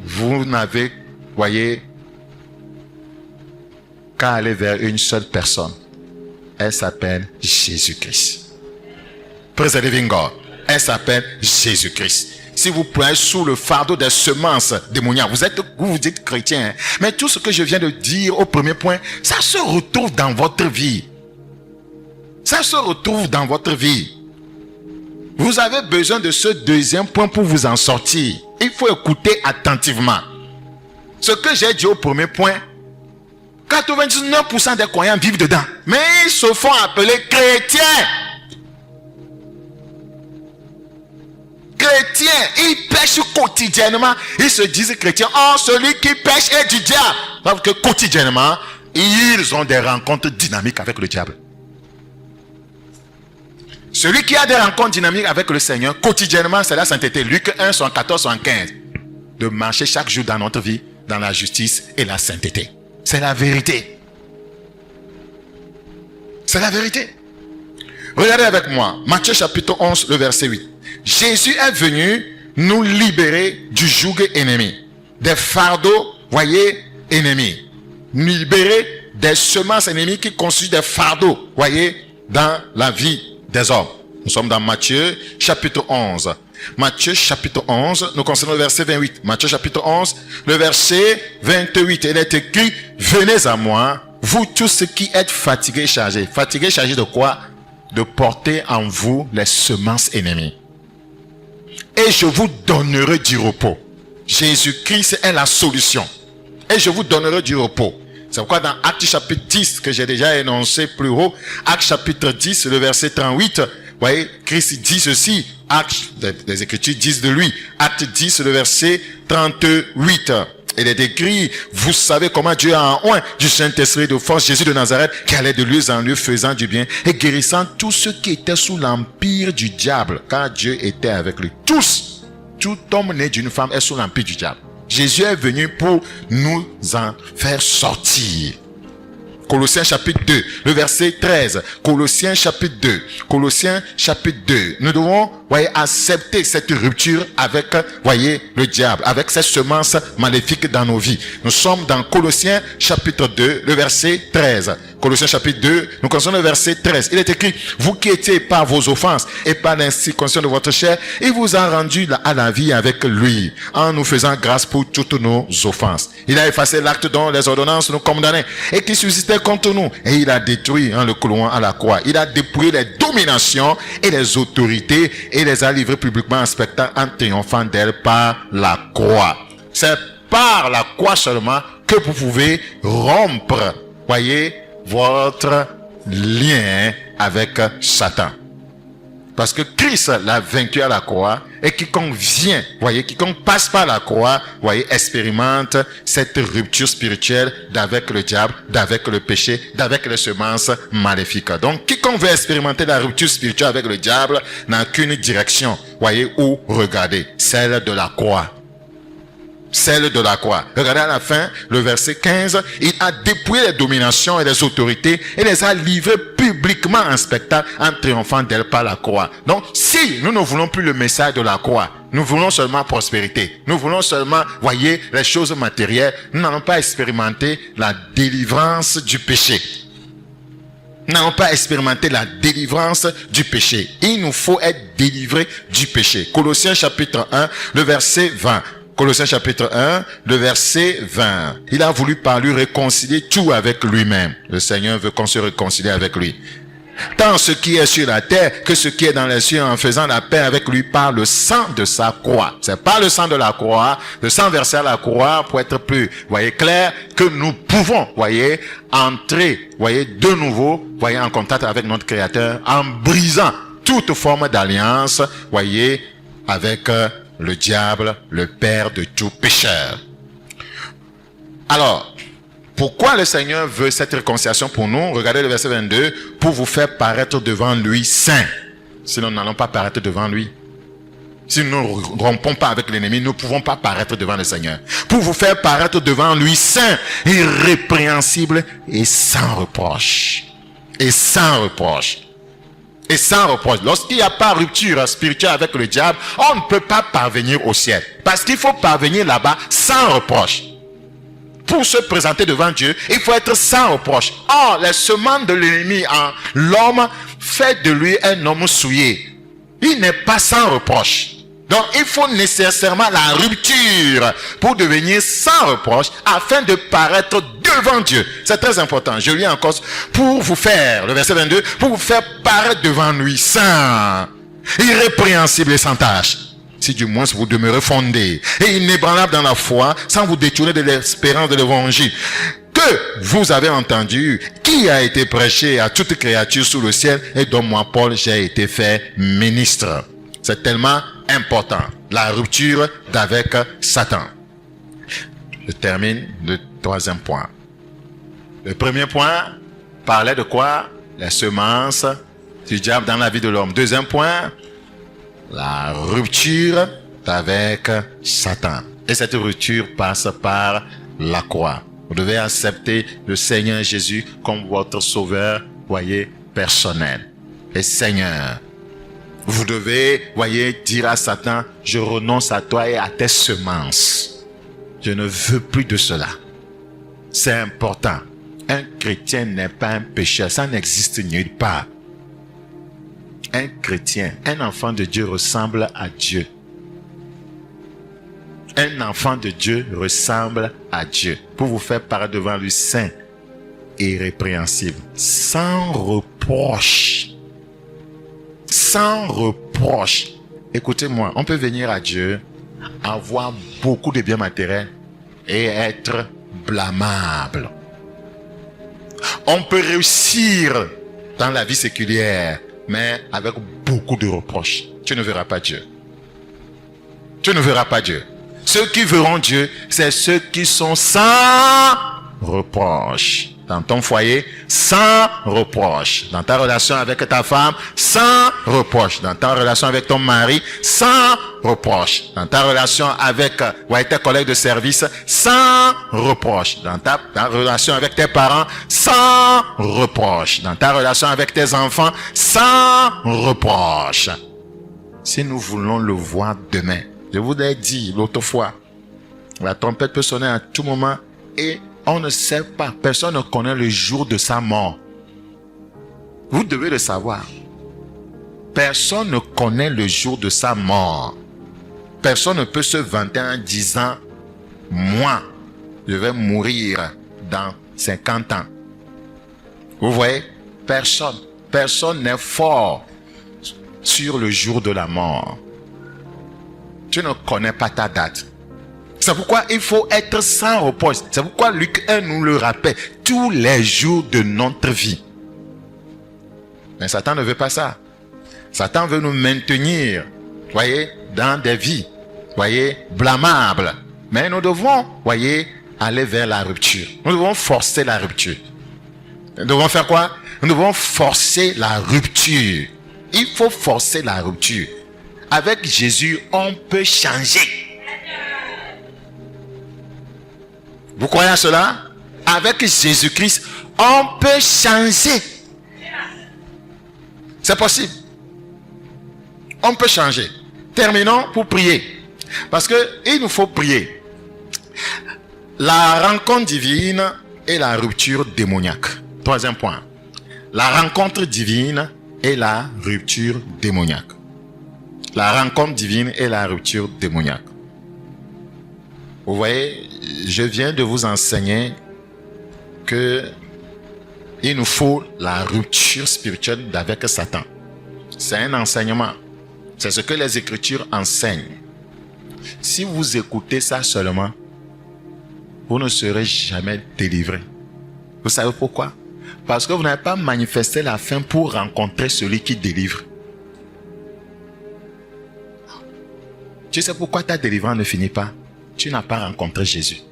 vous n'avez, voyez, qu'à aller vers une seule personne. Elle s'appelle Jésus-Christ. Praise the living God. Elle s'appelle Jésus-Christ. Si vous prenez sous le fardeau des semences démoniaques, vous dites chrétien, hein? Mais tout ce que je viens de dire au premier point, ça se retrouve dans votre vie. Ça se retrouve dans votre vie. Vous avez besoin de ce deuxième point pour vous en sortir. Il faut écouter attentivement. Ce que j'ai dit au premier point, 99% des croyants vivent dedans. Mais ils se font appeler chrétiens. Chrétiens, ils pêchent quotidiennement. Ils se disent chrétiens. Oh, celui qui pêche est du diable. Parce que quotidiennement, ils ont des rencontres dynamiques avec le diable. Celui qui a des rencontres dynamiques avec le Seigneur, quotidiennement, c'est la sainteté. Luc 1, 14, 75. De marcher chaque jour dans notre vie, dans la justice et la sainteté. C'est la vérité. C'est la vérité. Regardez avec moi, Matthieu chapitre 11, le verset 8. Jésus est venu nous libérer du joug ennemi, des fardeaux, voyez, ennemis. Nous libérer des semences ennemies qui constituent des fardeaux, voyez, dans la vie des hommes. Nous sommes dans Matthieu chapitre 11. Matthieu chapitre 11, nous concernons le verset 28. Matthieu chapitre 11, le verset 28. Il est écrit, venez à moi, vous tous ceux qui êtes fatigués et chargés. Fatigués et chargés de quoi? De porter en vous les semences ennemies. Et je vous donnerai du repos. Jésus-Christ est la solution. Et je vous donnerai du repos. C'est pourquoi dans Actes chapitre 10, que j'ai déjà énoncé plus haut, Actes chapitre 10, le verset 38, vous voyez, Christ dit ceci, Actes, les Écritures disent de lui, Acte 10, le verset 38. Il est écrit, vous savez comment Dieu a oint du Saint-Esprit de force Jésus de Nazareth, qui allait de lieu en lieu faisant du bien et guérissant tous ceux qui étaient sous l'empire du diable, car Dieu était avec lui. Tous, tout homme né d'une femme est sous l'empire du diable. Jésus est venu pour nous en faire sortir. Colossiens chapitre 2, le verset 13. Colossiens chapitre 2. Colossiens chapitre 2. Nous devons, voyez, accepter cette rupture avec, voyez, le diable, avec cette semence maléfique dans nos vies. Nous sommes dans Colossiens chapitre 2, le verset 13. Colossiens chapitre 2, nous concernons le verset 13. Il est écrit, vous qui étiez par vos offenses et par l'incirconcision de votre chair, il vous a rendu à la vie avec lui, en nous faisant grâce pour toutes nos offenses. Il a effacé l'acte dont les ordonnances nous condamnaient et qui subsistait contre nous. Et il a détruit en le clouant à la croix. Il a dépouillé les dominations et les autorités et les a livrées publiquement en spectacle en triomphant d'elles par la croix. C'est par la croix seulement que vous pouvez rompre, voyez, votre lien avec Satan. Parce que Christ l'a vaincu à la croix et quiconque vient, voyez, quiconque passe par la croix, voyez, expérimente cette rupture spirituelle d'avec le diable, d'avec le péché, d'avec les semences maléfiques. Donc, quiconque veut expérimenter la rupture spirituelle avec le diable n'a qu'une direction, voyez, où regarder, celle de la croix. Celle de la croix. Regardez à la fin, le verset 15, il a dépouillé les dominations et les autorités et les a livrées publiquement en spectacle en triomphant d'elles par la croix. Donc, si nous ne voulons plus le message de la croix, nous voulons seulement prospérité, nous voulons seulement, voyez, les choses matérielles, nous n'allons pas expérimenter la délivrance du péché. Nous n'allons pas expérimenter la délivrance du péché. Il nous faut être délivrés du péché. Colossiens chapitre 1, le verset 20. Colossiens chapitre 1, le verset 20. Il a voulu par lui réconcilier tout avec lui-même. Le Seigneur veut qu'on se réconcilie avec lui. Tant ce qui est sur la terre que ce qui est dans les cieux, en faisant la paix avec lui par le sang de sa croix. C'est par le sang de la croix, le sang versé à la croix, pour être plus, voyez, clair, que nous pouvons, voyez, entrer, voyez, de nouveau, voyez, en contact avec notre Créateur, en brisant toute forme d'alliance, voyez, avec le diable, le père de tout pécheur. Alors, pourquoi le Seigneur veut cette réconciliation pour nous? Regardez le verset 22. Pour vous faire paraître devant lui saint. Sinon, nous n'allons pas paraître devant lui. Si nous ne rompons pas avec l'ennemi, nous ne pouvons pas paraître devant le Seigneur. Pour vous faire paraître devant lui saint, irrépréhensible et sans reproche. Et sans reproche. Et sans reproche. Lorsqu'il n'y a pas rupture spirituelle avec le diable, on ne peut pas parvenir au ciel. Parce qu'il faut parvenir là-bas sans reproche. Pour se présenter devant Dieu, il faut être sans reproche. Or, les semences de l'ennemi en l'homme fait de lui un homme souillé. Il n'est pas sans reproche. Donc, il faut nécessairement la rupture pour devenir sans reproche afin de paraître devant Dieu. C'est très important. Je lis encore pour vous faire, le verset 22, pour vous faire paraître devant lui saint, irrépréhensible et sans tache. Si du moins vous demeurez fondé et inébranlable dans la foi, sans vous détourner de l'espérance de l'évangile que vous avez entendu, qui a été prêché à toute créature sous le ciel et dont moi, Paul, j'ai été fait ministre. C'est tellement important. La rupture d'avec Satan. Je termine le troisième point. Le premier point parlait de quoi? Les semences du diable dans la vie de l'homme. Deuxième point, la rupture d'avec Satan. Et cette rupture passe par la croix. Vous devez accepter le Seigneur Jésus comme votre sauveur, voyez, personnel. Et Seigneur, vous devez, voyez, dire à Satan, je renonce à toi et à tes semences. Je ne veux plus de cela. C'est important. Un chrétien n'est pas un pécheur. Ça n'existe nulle part. Un chrétien, un enfant de Dieu ressemble à Dieu. Un enfant de Dieu ressemble à Dieu. Pour vous faire paraître devant lui saint et irrépréhensible. Sans reproche. Sans reproche. Écoutez-moi, on peut venir à Dieu, avoir beaucoup de biens matériels et être blâmable. On peut réussir dans la vie séculière, mais avec beaucoup de reproches. Tu ne verras pas Dieu. Tu ne verras pas Dieu. Ceux qui verront Dieu, c'est ceux qui sont sans reproche. Dans ton foyer, sans reproche. Dans ta relation avec ta femme, sans reproche. Dans ta relation avec ton mari, sans reproche. Dans ta relation avec tes collègues de service, sans reproche. Dans ta relation avec tes parents, sans reproche. Dans ta relation avec tes enfants, sans reproche. Si nous voulons le voir demain, je vous l'ai dit l'autre fois, la trompette peut sonner à tout moment et on ne sait pas, personne ne connaît le jour de sa mort. Vous devez le savoir. Personne ne connaît le jour de sa mort. Personne ne peut se vanter en disant, moi, je vais mourir dans 50 ans. Vous voyez, personne n'est fort sur le jour de la mort. Tu ne connais pas ta date. C'est pourquoi il faut être sans reproche. C'est pourquoi Luc 1 nous le rappelle tous les jours de notre vie. Mais Satan ne veut pas ça. Satan veut nous maintenir, voyez, dans des vies, voyez, blâmables. Mais nous devons, voyez, aller vers la rupture. Nous devons forcer la rupture. Nous devons faire quoi? Nous devons forcer la rupture. Il faut forcer la rupture. Avec Jésus, on peut changer. Vous croyez à cela? Avec Jésus-Christ, on peut changer. C'est possible. On peut changer. Terminons pour prier. Parce que il nous faut prier. La rencontre divine et la rupture démoniaque. Troisième point. La rencontre divine et la rupture démoniaque. La rencontre divine et la rupture démoniaque. Vous voyez, je viens de vous enseigner que il nous faut la rupture spirituelle avec Satan. C'est un enseignement. C'est ce que les Écritures enseignent. Si vous écoutez ça seulement, vous ne serez jamais délivré. Vous savez pourquoi? Parce que vous n'avez pas manifesté la fin pour rencontrer celui qui délivre. Tu sais pourquoi ta délivrance ne finit pas? Tu n'as pas rencontré Jésus.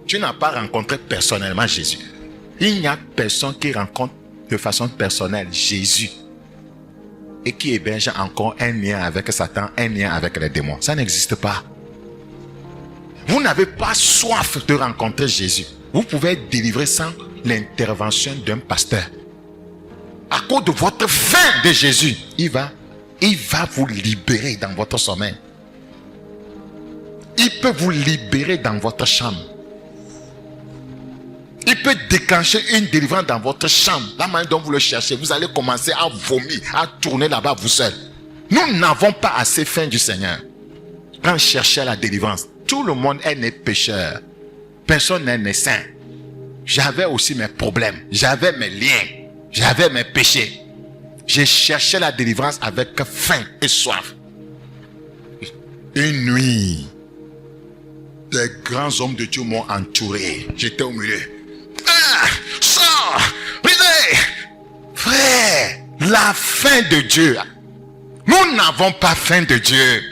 Tu n'as pas rencontré personnellement Jésus. Il n'y a personne qui rencontre de façon personnelle Jésus et qui héberge encore un lien avec Satan, un lien avec les démons. Ça n'existe pas. Vous n'avez pas soif de rencontrer Jésus. Vous pouvez être délivré sans l'intervention d'un pasteur. À cause de votre faim de Jésus, il va vous libérer dans votre sommeil. Il peut vous libérer dans votre chambre. Il peut déclencher une délivrance dans votre chambre. La manière dont vous le cherchez, vous allez commencer à vomir, à tourner là-bas vous seul. Nous n'avons pas assez faim du Seigneur. Quand je cherchais la délivrance, tout le monde est né pécheur. Personne n'est né saint. J'avais aussi mes problèmes. J'avais mes liens. J'avais mes péchés. J'ai cherché la délivrance avec faim et soif. Une nuit, des grands hommes de Dieu m'ont entouré. J'étais au milieu. Sors, brisez. Frère, la faim de Dieu. Nous n'avons pas faim de Dieu.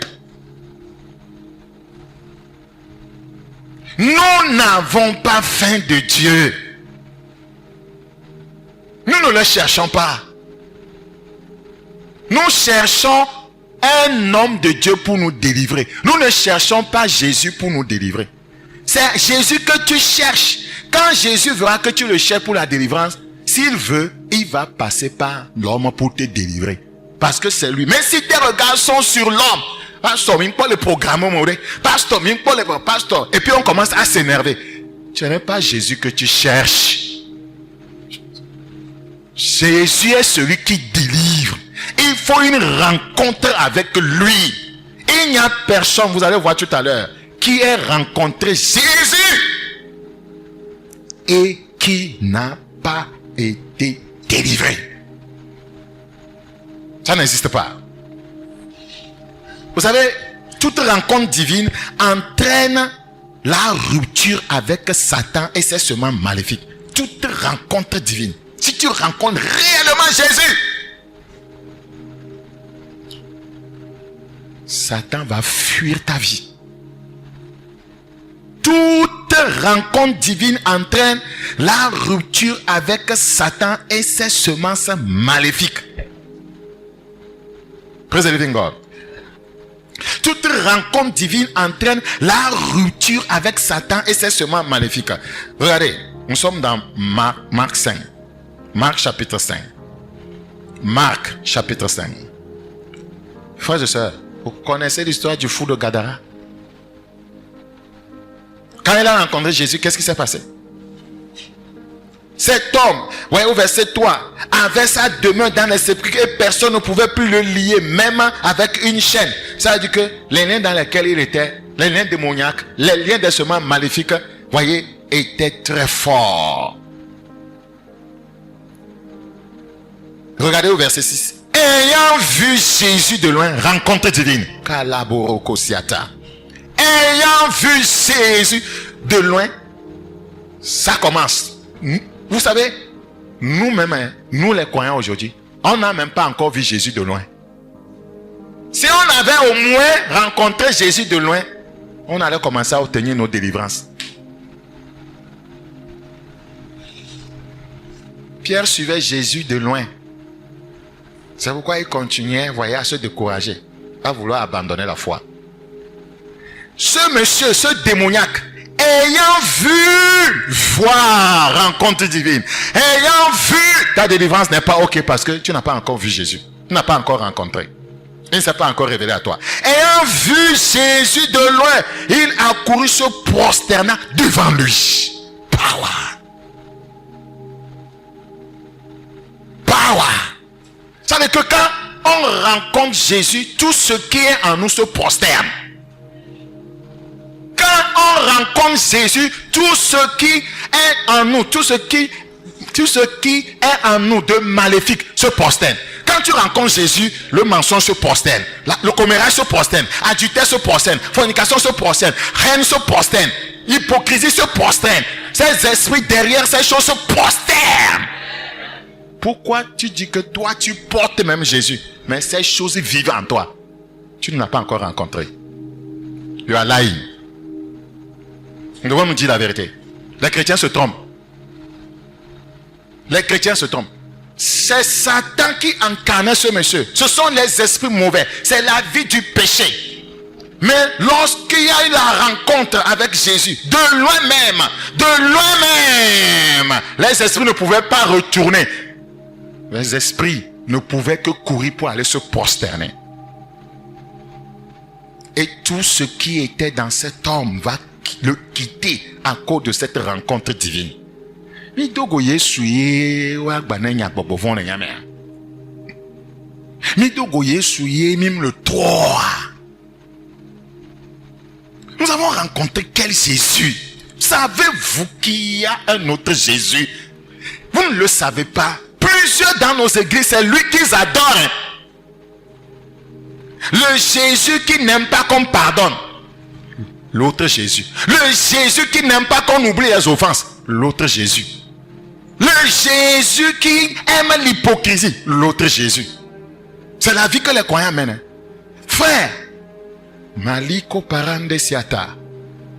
Nous n'avons pas faim de Dieu. Nous ne le cherchons pas. Nous cherchons un homme de Dieu pour nous délivrer. Nous ne cherchons pas Jésus pour nous délivrer. C'est Jésus que tu cherches. Quand Jésus verra que tu le cherches pour la délivrance, s'il veut, il va passer par l'homme pour te délivrer. Parce que c'est lui. Mais si tes regards sont sur l'homme, pasteur, il pas le programme, pasteur, il pas le pasteur, et puis on commence à s'énerver. Ce n'est pas Jésus que tu cherches. Jésus est celui qui délivre. Il faut une rencontre avec lui. Il n'y a personne, vous allez voir tout à l'heure, qui ait rencontré Jésus et qui n'a pas été délivré. Ça n'existe pas. Vous savez, toute rencontre divine entraîne la rupture avec Satan et ses semences maléfiques. Toute rencontre divine. Si tu rencontres réellement Jésus, Satan va fuir ta vie. Toute rencontre divine entraîne la rupture avec Satan et ses semences maléfiques. Praise the living God. Toute rencontre divine entraîne la rupture avec Satan et ses semences maléfiques. Regardez, nous sommes dans Marc 5. Marc chapitre 5. Marc chapitre 5. Frères et sœurs, vous connaissez l'histoire du fou de Gadara? Quand il a rencontré Jésus, qu'est-ce qui s'est passé? Cet homme, voyez au verset 3, avait sa demeure dans les sépulcres et personne ne pouvait plus le lier, même avec une chaîne. Ça veut dire que les liens dans lesquels il était, les liens démoniaques, les liens des semences maléfiques, voyez, étaient très forts. Regardez au verset 6. Ayant vu Jésus de loin, rencontre divine. Kalaborokosiata. Ayant vu Jésus de loin, ça commence. Vous savez, nous-mêmes, nous les croyants aujourd'hui, on n'a même pas encore vu Jésus de loin. Si on avait au moins rencontré Jésus de loin, on allait commencer à obtenir nos délivrances. Pierre suivait Jésus de loin. C'est pourquoi il continuait, voyez, à se décourager, à vouloir abandonner la foi. Ce monsieur, ce démoniaque, ayant vu, voir, rencontre divine, ayant vu, ta délivrance n'est pas ok parce que tu n'as pas encore vu Jésus. Tu n'as pas encore rencontré. Il ne s'est pas encore révélé à toi. Ayant vu Jésus de loin, il a couru se prosterna devant lui. Power. Power. Ça veut dire que quand on rencontre Jésus, tout ce qui est en nous se prosterne. Quand on rencontre Jésus, tout ce qui est en nous, tout ce qui est en nous de maléfique se prosterne. Quand tu rencontres Jésus, le mensonge se prosterne, le commérage se prosterne, adultère se prosterne, fornication se prosterne, haine se prosterne, hypocrisie se prosterne. Ces esprits derrière ces choses se prosternent. Pourquoi tu dis que toi tu portes même Jésus, mais ces choses vivent en toi? Tu ne l'as pas encore rencontré. You are lying. Nous devons nous dire la vérité. Les chrétiens se trompent. Les chrétiens se trompent. C'est Satan qui incarnait ce monsieur. Ce sont les esprits mauvais. C'est la vie du péché. Mais lorsqu'il y a eu la rencontre avec Jésus, de loin même, les esprits ne pouvaient pas retourner. Les esprits ne pouvaient que courir pour aller se prosterner. Et tout ce qui était dans cet homme va le quitter à cause de cette rencontre divine. Nous avons rencontré quel Jésus? Savez-vous qu'il y a un autre Jésus? Vous ne le savez pas. Plusieurs dans nos églises, c'est lui qu'ils adorent. Le Jésus qui n'aime pas qu'on pardonne. L'autre Jésus. Le Jésus qui n'aime pas qu'on oublie les offenses. L'autre Jésus. Le Jésus qui aime l'hypocrisie. L'autre Jésus. C'est la vie que les croyants mènent. Frère, Maliko Parande Siata,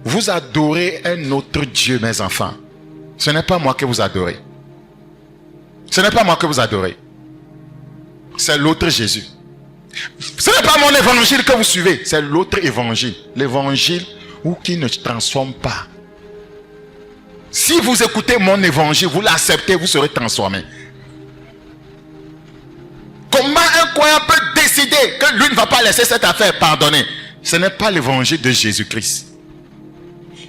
vous adorez un autre Dieu, mes enfants. Ce n'est pas moi que vous adorez. Ce n'est pas moi que vous adorez. C'est l'autre Jésus. Ce n'est pas mon évangile que vous suivez. C'est l'autre évangile. L'évangile où qui ne transforme pas. Si vous écoutez mon évangile, vous l'acceptez, vous serez transformé. Comment un croyant peut décider que lui ne va pas laisser cette affaire pardonner? Ce n'est pas l'évangile de Jésus-Christ.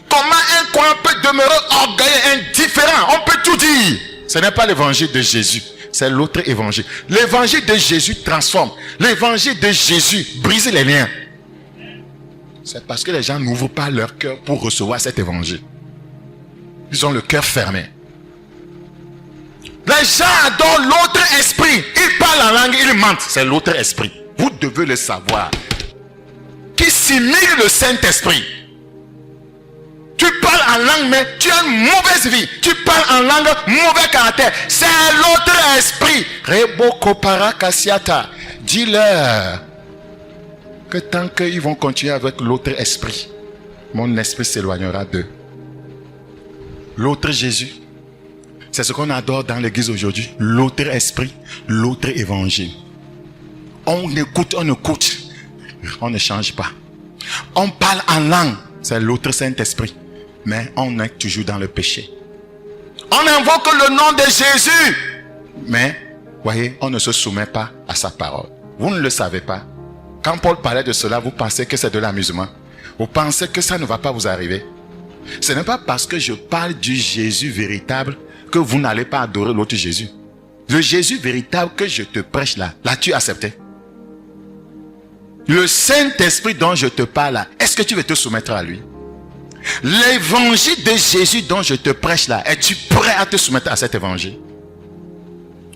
Comment un croyant peut demeurer orgueilleux, indifférent? On peut tout dire. Ce n'est pas l'évangile de Jésus. C'est l'autre évangile. L'évangile de Jésus transforme. L'évangile de Jésus brise les liens. C'est parce que les gens n'ouvrent pas leur cœur pour recevoir cet évangile. Ils ont le cœur fermé. Les gens adorent l'autre esprit. Ils parlent en langue, ils mentent. C'est l'autre esprit. Vous devez le savoir. Qui simule le Saint-Esprit. Tu parles en langue, mais tu as une mauvaise vie. Tu parles en langue, mauvais caractère. C'est l'autre esprit. Reboko parakasiata. Dis-leur que tant qu'ils vont continuer avec l'autre esprit, mon esprit s'éloignera d'eux. L'autre Jésus, c'est ce qu'on adore dans l'église aujourd'hui. L'autre esprit, l'autre évangile. On écoute, on ne change pas. On parle en langue, c'est l'autre Saint-Esprit. Mais on est toujours dans le péché. On invoque le nom de Jésus. Mais, voyez, on ne se soumet pas à sa parole. Vous ne le savez pas. Quand Paul parlait de cela, vous pensez que c'est de l'amusement. Vous pensez que ça ne va pas vous arriver. Ce n'est pas parce que je parle du Jésus véritable que vous n'allez pas adorer l'autre Jésus. Le Jésus véritable que je te prêche là, l'as-tu accepté? Le Saint-Esprit dont je te parle là, est-ce que tu veux te soumettre à lui? L'évangile de Jésus dont je te prêche là, es-tu prêt à te soumettre à cet évangile?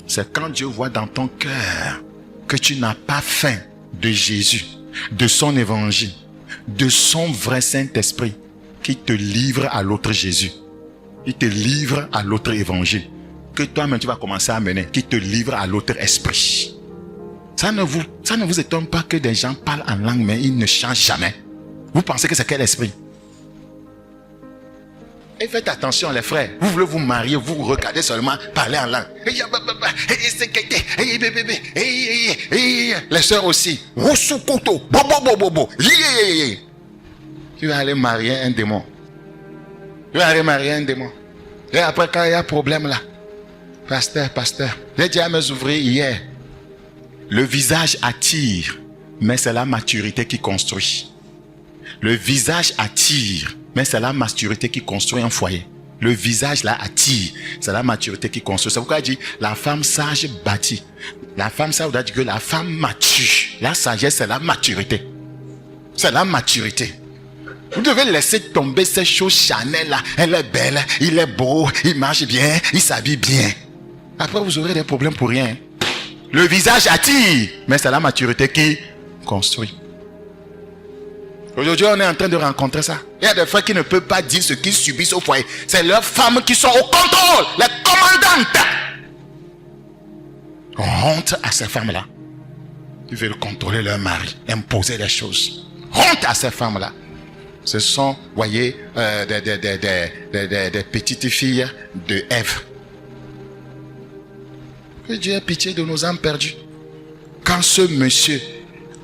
C'est quand Dieu voit dans ton cœur que tu n'as pas faim de Jésus, de son évangile, de son vrai Saint-Esprit, qui te livre à l'autre Jésus, qui te livre à l'autre évangile, que toi-même tu vas commencer à mener, qui te livre à l'autre esprit. Ça ne vous étonne pas que des gens parlent en langue, mais ils ne changent jamais. Vous pensez que c'est quel esprit? Et faites attention les frères, vous voulez vous marier, vous regardez seulement parler en langue. Les sœurs aussi. Tu vas aller marier un démon. Tu vas aller marier un démon. Et après quand il y a problème là, pasteur, j'ai dit à mes ouvriers hier, le visage attire, mais c'est la maturité qui construit. Le visage attire, mais c'est la maturité qui construit un foyer. Le visage là attire, c'est la maturité qui construit. C'est pourquoi il dit, la femme sage bâtit. La femme sage doit dire que la femme mature. La sagesse, c'est la maturité. C'est la maturité. Vous devez laisser tomber ces choses Chanel là. Elle est belle, il est beau, il marche bien, il s'habille bien. Après vous aurez des problèmes pour rien. Le visage attire, mais c'est la maturité qui construit. Aujourd'hui, on est en train de rencontrer ça. Il y a des frères qui ne peuvent pas dire ce qu'ils subissent au foyer. C'est leurs femmes qui sont au contrôle, les commandantes. Honte à ces femmes-là. Ils veulent contrôler leur mari, imposer les choses. Honte à ces femmes-là. Ce sont, voyez, des petites filles de Ève. Que Dieu ait pitié de nos âmes perdues. Quand ce monsieur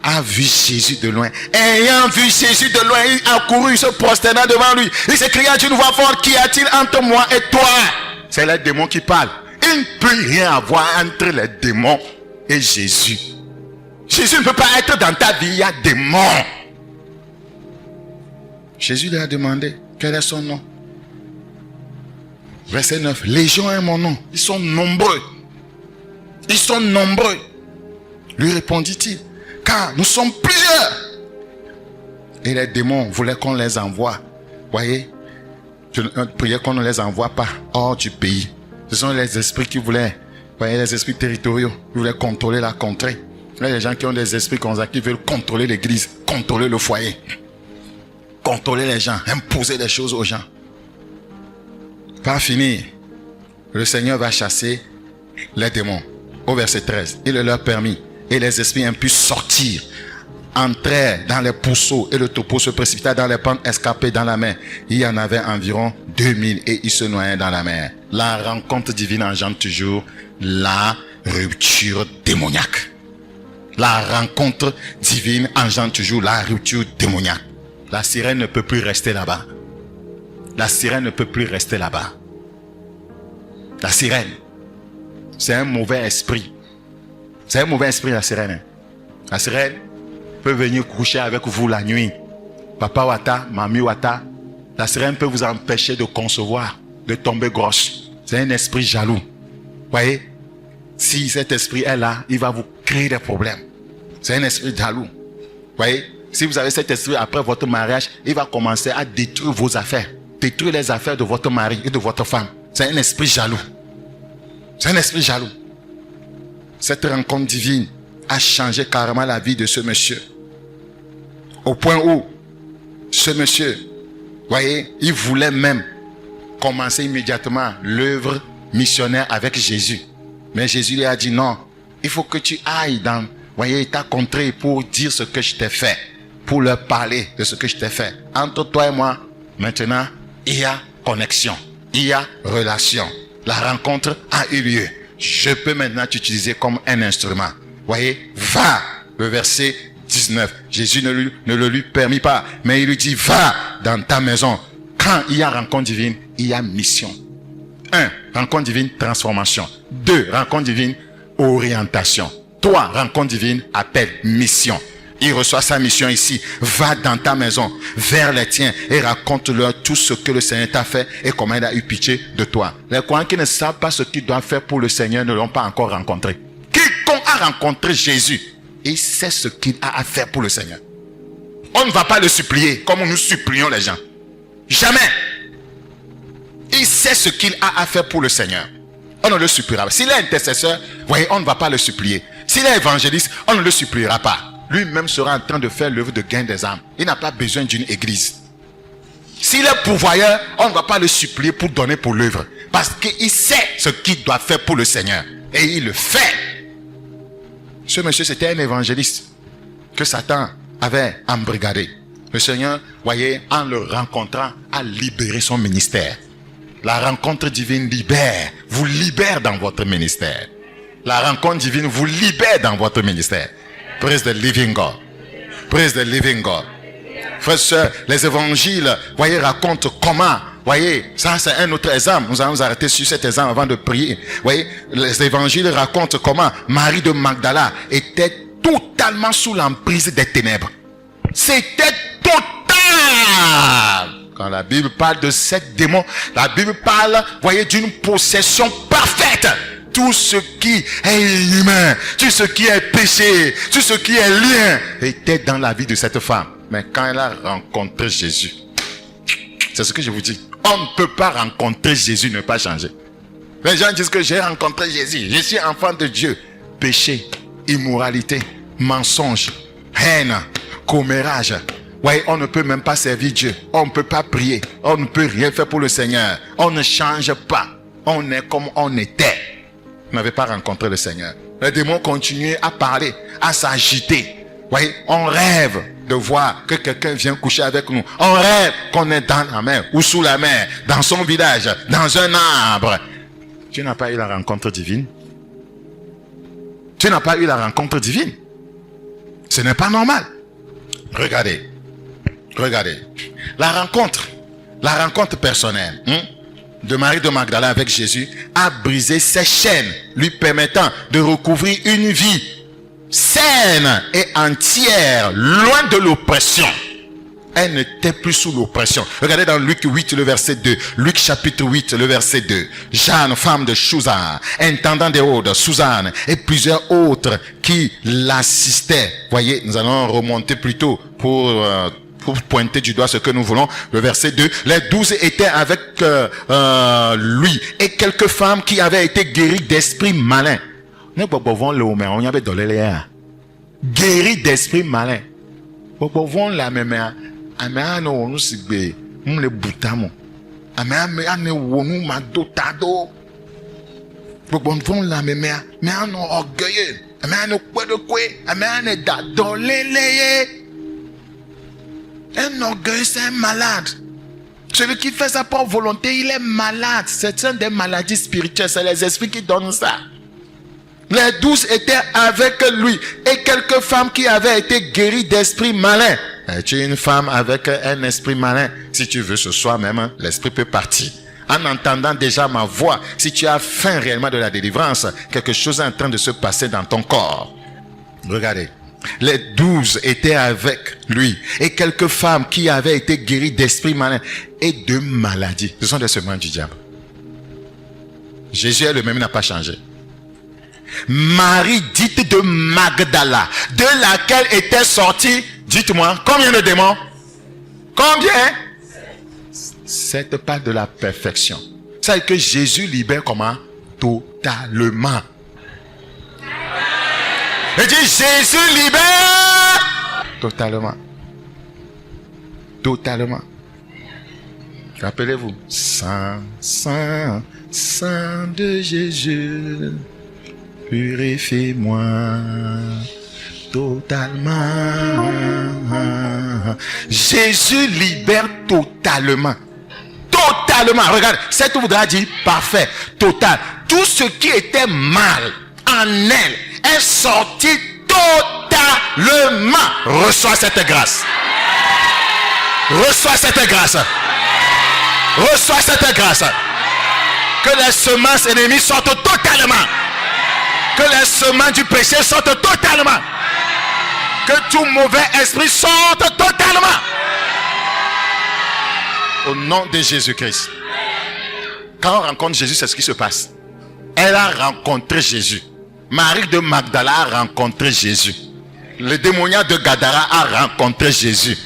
a vu Jésus de loin, ayant vu Jésus de loin, il a couru, il se prosterna devant lui. Il s'écria d'une voix forte, qu'y a-t-il entre moi et toi? C'est les démons qui parlent. Il ne peut rien avoir entre les démons et Jésus. Jésus ne peut pas être dans ta vie, il y a des démons. Jésus lui a demandé quel est son nom. Verset 9. Légion est mon nom. Ils sont nombreux. Ils sont nombreux. Lui répondit-il. Car nous sommes plusieurs. Et les démons voulaient qu'on les envoie. Voyez, priaient qu'on ne les envoie pas hors du pays. Ce sont les esprits qui voulaient, voyez, les esprits territoriaux. Ils voulaient contrôler la contrée. Il y a des gens qui ont des esprits comme ça, qui veulent contrôler l'église, contrôler le foyer, contrôler les gens, imposer des choses aux gens. Par finir, le Seigneur va chasser les démons. Au verset 13, il leur permit. Et les esprits impurs sortirent, entrèrent dans les pourceaux, et le troupeau se précipita dans les pentes escarpées dans la mer. Il y en avait environ 2000 et ils se noyaient dans la mer. La rencontre divine engendre toujours la rupture démoniaque. La rencontre divine engendre toujours la rupture démoniaque. La sirène ne peut plus rester là-bas. la sirène ne peut plus rester là-bas. La sirène, c'est un mauvais esprit. C'est un mauvais esprit, la sirène. La sirène peut venir coucher avec vous la nuit. Papa Wata, Mami Wata, la sirène peut vous empêcher de concevoir, de tomber grosse. C'est un esprit jaloux. Voyez, si cet esprit est là, il va vous créer des problèmes. C'est un esprit jaloux. Voyez, si vous avez cet esprit après votre mariage, il va commencer à détruire vos affaires. Détruire les affaires de votre mari et de votre femme. C'est un esprit jaloux. C'est un esprit jaloux. Cette rencontre divine a changé carrément la vie de ce monsieur. Au point où ce monsieur, voyez, il voulait même commencer immédiatement l'œuvre missionnaire avec Jésus. Mais Jésus lui a dit non, il faut que tu ailles dans, voyez, ta contrée pour dire ce que je t'ai fait, pour leur parler de ce que je t'ai fait. Entre toi et moi, maintenant, il y a connexion, il y a relation. La rencontre a eu lieu. Je peux maintenant t'utiliser comme un instrument. Voyez, va, le verset 19. Jésus ne le lui permit pas, mais il lui dit, va dans ta maison. Quand il y a rencontre divine, il y a mission. 1. Rencontre divine, transformation. 2. Rencontre divine, orientation. 3. Rencontre divine, appel, mission. Il reçoit sa mission ici. Va dans ta maison, vers les tiens et raconte-leur tout ce que le Seigneur t'a fait et comment il a eu pitié de toi. Les croyants qui ne savent pas ce qu'ils doivent faire pour le Seigneur ne l'ont pas encore rencontré. Quiconque a rencontré Jésus, il sait ce qu'il a à faire pour le Seigneur. On ne va pas le supplier comme nous supplions les gens. Jamais. Il sait ce qu'il a à faire pour le Seigneur. On ne le suppliera pas. S'il est intercesseur, voyez, on ne va pas le supplier. S'il est évangéliste, on ne le suppliera pas. Lui-même sera en train de faire l'œuvre de gain des âmes. Il n'a pas besoin d'une église. S'il est pourvoyeur, on ne va pas le supplier pour donner pour l'œuvre. Parce qu'il sait ce qu'il doit faire pour le Seigneur. Et il le fait. Ce monsieur, c'était un évangéliste que Satan avait embrigadé. Le Seigneur, voyez, en le rencontrant, a libéré son ministère. La rencontre divine libère, vous libère dans votre ministère. La rencontre divine vous libère dans votre ministère. Praise the living God. Praise the living God. Frères et sœurs, les évangiles, voyez, racontent comment, voyez, ça c'est un autre exemple. Nous allons nous arrêter sur cet exemple avant de prier. Voyez, les évangiles racontent comment Marie de Magdala était totalement sous l'emprise des ténèbres. C'était total. Quand la Bible parle de 7 démons, la Bible parle, voyez, d'une possession parfaite. Tout ce qui est humain, tout ce qui est péché, tout ce qui est lien était dans la vie de cette femme. Mais quand elle a rencontré Jésus, c'est ce que je vous dis, on ne peut pas rencontrer Jésus et ne pas changer. Les gens disent que j'ai rencontré Jésus, je suis enfant de Dieu. Péché, immoralité, mensonge, haine, commérage. Ouais, on ne peut même pas servir Dieu. On ne peut pas prier. On ne peut rien faire pour le Seigneur. On ne change pas. On est comme on était. On n'avait pas rencontré le Seigneur. Les démons continuaient à parler, à s'agiter. Voyez, on rêve de voir que quelqu'un vient coucher avec nous. On rêve qu'on est dans la mer ou sous la mer, dans son village, dans un arbre. Tu n'as pas eu la rencontre divine? Tu n'as pas eu la rencontre divine? Ce n'est pas normal. Regardez. Regardez. La rencontre personnelle de Marie de Magdala avec Jésus a brisé ses chaînes, lui permettant de recouvrir une vie saine et entière, loin de l'oppression. Elle n'était plus sous l'oppression. Regardez dans Luc 8, le verset 2. Luc chapitre 8, le verset 2. Jeanne, femme de Chuza, intendant d'Hérode, Suzanne et plusieurs autres qui l'assistaient. Voyez, nous allons remonter plutôt pour pointer du doigt ce que nous voulons. Le verset 2. Les 12 étaient avec lui et quelques femmes qui avaient été guéries d'esprits malins. Guéries d'esprits malins. Ameano nous sigbe le boutamo ame ane wonu madotado gbogbo nfon la me ane orgueilleux ame ane kwe ame ane dadoleleye. Un orgueil, c'est un malade. Celui qui fait ça par volonté, il est malade. C'est une des maladies spirituelles, c'est les esprits qui donnent ça. Les 12 étaient avec lui et quelques femmes qui avaient été guéries d'esprits malins. Tu es une femme avec un esprit malin. Si tu veux ce soir même, l'esprit peut partir. En entendant déjà ma voix, si tu as faim réellement de la délivrance, quelque chose est en train de se passer dans ton corps. Regardez. Les 12 étaient avec lui. Et quelques femmes qui avaient été guéries d'esprit malin et de maladies. Ce sont des semences du diable. Jésus est le même, il n'a pas changé. Marie dite de Magdala, de laquelle était sorti, dites-moi, combien de démons? Combien? 7 pas de la perfection. C'est que Jésus libère comment? Totalement. Il dit Jésus libère totalement. Totalement. Rappelez-vous, sang de Jésus, purifie-moi totalement. Jésus libère totalement. Totalement. Regarde, cet voudra dire parfait, total. Tout ce qui était mal en elle est sorti totalement. Reçois cette grâce. Reçois cette grâce. Reçois cette grâce. Que les semences ennemies sortent totalement. Que les semences du péché sortent totalement. Que tout mauvais esprit sorte totalement. Au nom de Jésus-Christ. Quand on rencontre Jésus, c'est ce qui se passe. Elle a rencontré Jésus. Marie de Magdala a rencontré Jésus. Le démoniaque de Gadara a rencontré Jésus.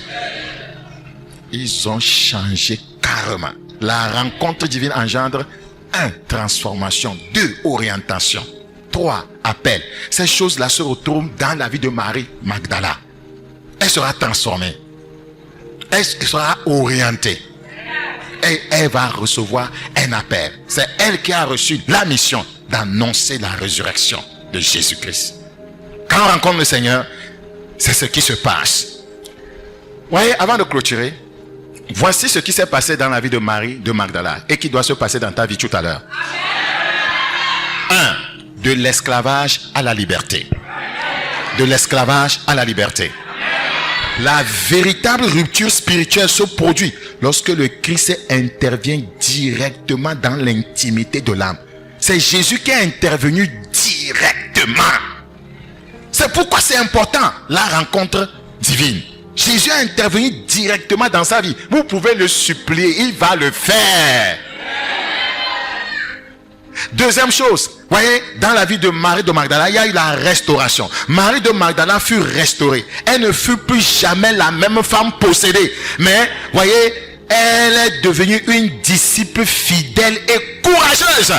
Ils ont changé carrément. La rencontre divine engendre 1. Transformation. 2. Orientation. 3. Appel. Ces choses-là se retrouvent dans la vie de Marie Magdala. Elle sera transformée. Elle sera orientée. Et elle va recevoir un appel. C'est elle qui a reçu la mission d'annoncer la résurrection de Jésus-Christ. Quand on rencontre le Seigneur, c'est ce qui se passe. Voyez, avant de clôturer, voici ce qui s'est passé dans la vie de Marie de Magdala et qui doit se passer dans ta vie tout à l'heure. 1. De l'esclavage à la liberté. De l'esclavage à la liberté. La véritable rupture spirituelle se produit lorsque le Christ intervient directement dans l'intimité de l'âme. C'est Jésus qui est intervenu directement. C'est pourquoi c'est important, la rencontre divine. Jésus a intervenu directement dans sa vie. Vous pouvez le supplier, il va le faire. Deuxième chose, voyez, dans la vie de Marie de Magdala, il y a eu la restauration. Marie de Magdala fut restaurée. Elle ne fut plus jamais la même femme possédée. Mais, voyez, elle est devenue une disciple fidèle et courageuse.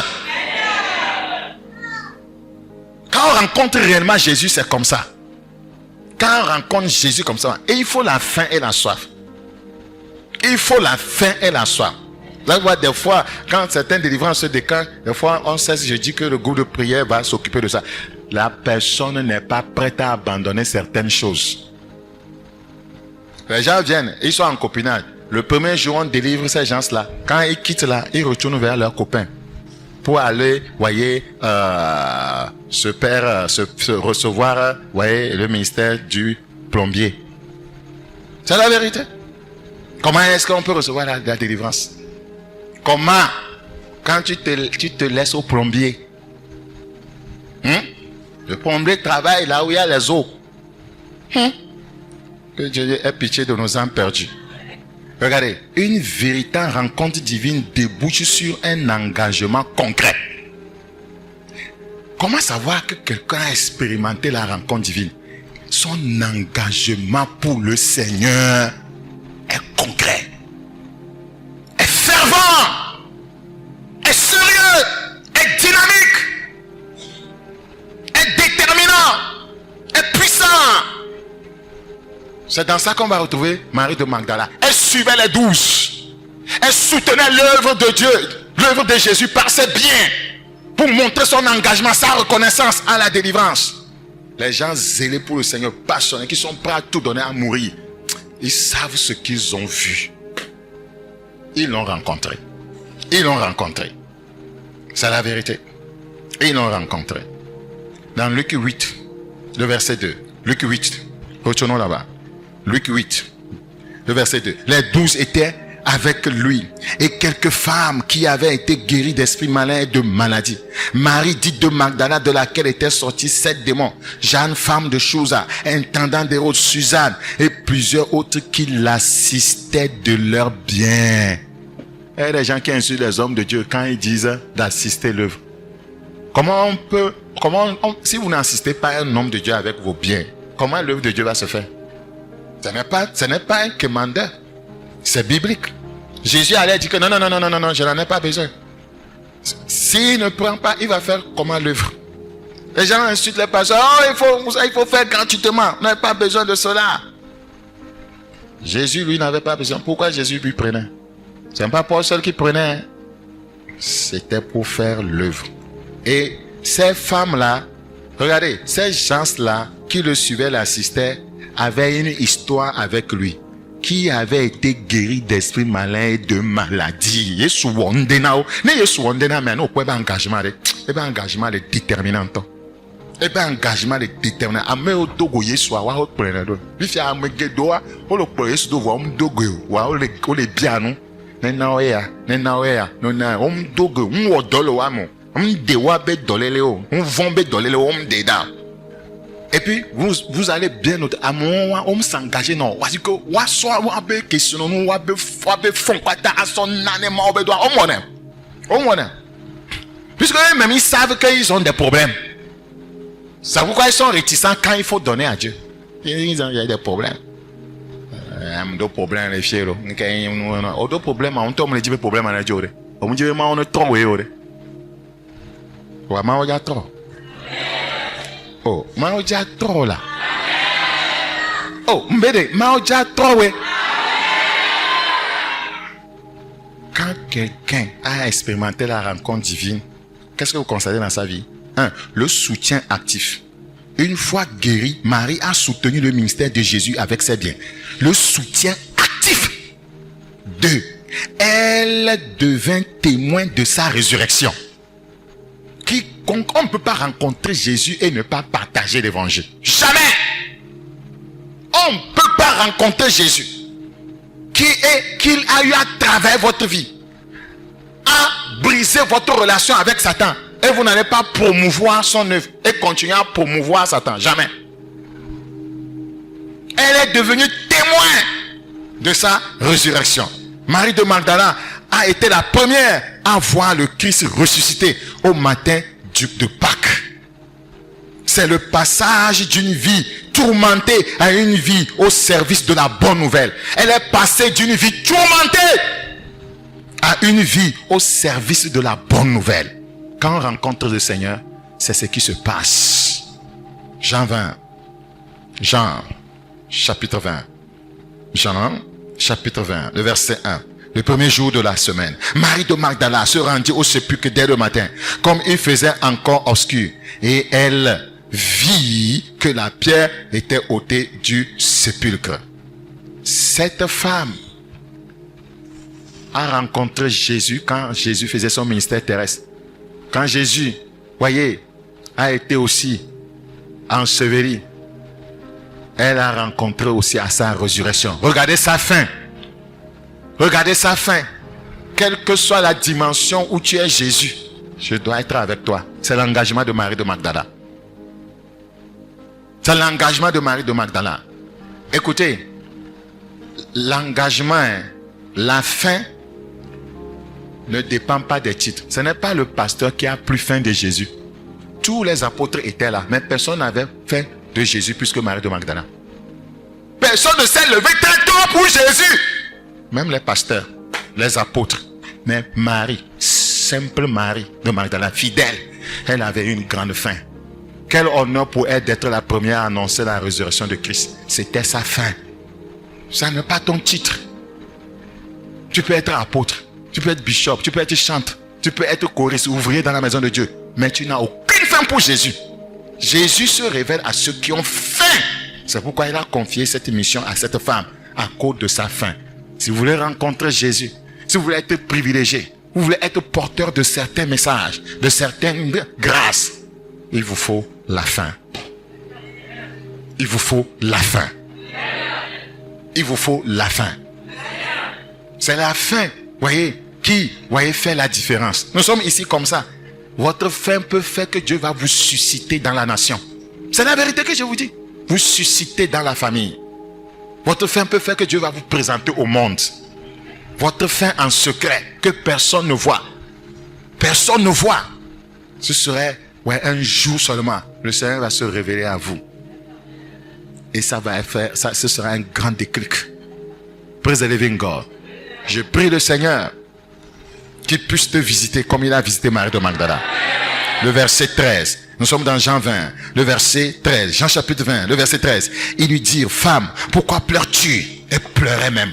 Quand on rencontre réellement Jésus, c'est comme ça. Quand on rencontre Jésus comme ça, et il faut la faim et la soif. Il faut la faim et la soif. Là, des fois, quand certaines délivrances se déclenchent, des fois, on sait, je dis que le groupe de prière va s'occuper de ça. La personne n'est pas prête à abandonner certaines choses. Les gens viennent, ils sont en copinage. Le premier jour, on délivre ces gens-là. Quand ils quittent là, ils retournent vers leurs copains. Pour aller, voyez, se recevoir, voyez, le ministère du plombier. C'est la vérité. Comment est-ce qu'on peut recevoir la délivrance? Comment? Quand tu te laisses au plombier. Le plombier travaille là où il y a les eaux. Que Dieu ait pitié de nos âmes perdues. Regardez, une véritable rencontre divine débouche sur un engagement concret. Comment savoir que quelqu'un a expérimenté la rencontre divine? Son engagement pour le Seigneur est concret, est fervent, est sérieux, est dynamique, est déterminant, est puissant. C'est dans ça qu'on va retrouver Marie de Magdala. Elle suivait les 12. Elle soutenait l'œuvre de Dieu, l'œuvre de Jésus par ses biens, pour montrer son engagement, sa reconnaissance à la délivrance. Les gens zélés pour le Seigneur, passionnés, qui sont prêts à tout donner, à mourir, ils savent ce qu'ils ont vu. Ils l'ont rencontré. Ils l'ont rencontré. C'est la vérité. Ils l'ont rencontré. Dans Luc 8, le verset 2. Luc 8. Retournons là-bas. Luc 8. Le verset 2. Les 12 étaient avec lui et quelques femmes qui avaient été guéries d'esprits malins et de maladies. Marie dite de Magdala, de laquelle étaient sortis 7 démons. Jeanne, femme de Chouza, intendant d'Hérode, Suzanne et plusieurs autres qui l'assistaient de leur bien. Il y a des gens qui insultent les hommes de Dieu quand ils disent d'assister l'œuvre. Si vous n'assistez pas un homme de Dieu avec vos biens, comment l'œuvre de Dieu va se faire? Ce n'est pas un commandeur. C'est biblique. Jésus allait dire que non, je n'en ai pas besoin. S'il ne prend pas, il va faire comment l'œuvre? Les gens insultent les pasteurs. Oh, il faut faire gratuitement. On n'a pas besoin de cela. Jésus, lui, n'avait pas besoin. Pourquoi Jésus lui prenait? Ce n'est pas Paul seul qui prenait. C'était pour faire l'œuvre. Et ces femmes-là, regardez, ces gens-là qui le suivaient, l'assistaient, avaient une histoire avec lui, qui avait été guéri d'esprits malins et de maladies. Yesu wondena o, ne Yesu wondena mais no quoi engagement de déterminant. Et ben engagement de déterminant. Ame o dogo Yesu wa o prene do. Bi fi amege do wa, o lo pro Yesu do wa o dogo wa o le bianu. Ne na o ya, no na o dogo, o dolo wa mo. De wa be dolele o, on vombe dolele o de da. Et puis vous allez bien noter à mon on s'engager non parce que wa so wa be question no wa be fon kwata ason nane ma obe do o mona puisque même ils savent qu'ils ont des problèmes. C'est pourquoi ils sont réticents quand il faut donner à Dieu. Il y a des problèmes. Des problèmes les fiers là. Des problèmes on tombe les dit problème à Dieu. On me dit mais on est trop ouais. Wa ma o ja trop. Oh, Maoja trop là. Oh, Mbede, Maoja trop ouais. Quand quelqu'un a expérimenté la rencontre divine, qu'est-ce que vous constatez dans sa vie? 1. Le soutien actif. Une fois guérie, Marie a soutenu le ministère de Jésus avec ses biens. Le soutien actif. 2. Elle devint témoin de sa résurrection. On ne peut pas rencontrer Jésus et ne pas partager l'évangile. Jamais. On ne peut pas rencontrer Jésus qu'il a eu à travers votre vie, à briser votre relation avec Satan, et vous n'allez pas promouvoir son œuvre et continuer à promouvoir Satan. Jamais. Elle est devenue témoin de sa résurrection. Marie de Magdala a été la première à voir le Christ ressuscité au matin de Pâques. C'est le passage d'une vie tourmentée à une vie au service de la bonne nouvelle. Elle est passée d'une vie tourmentée à une vie au service de la bonne nouvelle. Quand on rencontre le Seigneur, c'est ce qui se passe. Jean chapitre 20. Jean chapitre 20, le verset 1. Le premier jour de la semaine, Marie de Magdala se rendit au sépulcre dès le matin, comme il faisait encore obscur, et elle vit que la pierre était ôtée du sépulcre. Cette femme a rencontré Jésus quand Jésus faisait son ministère terrestre. Quand Jésus, voyez, a été aussi enseveli, elle a rencontré aussi à sa résurrection. Regardez sa fin. Regardez sa fin. Quelle que soit la dimension où tu es Jésus, je dois être avec toi. C'est l'engagement de Marie de Magdala. C'est l'engagement de Marie de Magdala. Écoutez, l'engagement, la fin ne dépend pas des titres. Ce n'est pas le pasteur qui a plus faim de Jésus. Tous les apôtres étaient là, mais personne n'avait faim de Jésus plus que Marie de Magdala. Personne ne s'est levé très tôt pour Jésus. Même les pasteurs, les apôtres. Mais Marie, simple Marie de Magdala, fidèle, elle avait une grande faim. Quel honneur pour elle d'être la première à annoncer la résurrection de Christ. C'était sa faim. Ça n'est pas ton titre. Tu peux être apôtre, tu peux être bishop, tu peux être chanteur, tu peux être choriste, ouvrier dans la maison de Dieu. Mais tu n'as aucune faim pour Jésus. Jésus se révèle à ceux qui ont faim. C'est pourquoi il a confié cette mission à cette femme, à cause de sa faim. Si vous voulez rencontrer Jésus, si vous voulez être privilégié, vous voulez être porteur de certains messages, de certaines grâces, il vous faut la faim. Il vous faut la faim. il vous faut la fin. C'est la fin, voyez, qui, fait la différence. Nous sommes ici comme ça. Votre fin peut faire que Dieu va vous susciter dans la nation. C'est la vérité que je vous dis. Vous suscitez dans la famille. Votre fin peut faire que Dieu va vous présenter au monde. Votre fin en secret, que personne ne voit. Personne ne voit. Ce serait un jour seulement. Le Seigneur va se révéler à vous. Et ça va faire, ce sera un grand déclic. Praise the living God. Je prie le Seigneur qu'il puisse te visiter comme il a visité Marie de Magdala. Le verset 13. Nous sommes dans Jean 20. Le verset 13. Jean chapitre 20. Le verset 13. Il lui dit, femme, pourquoi pleures-tu? Elle pleurait même.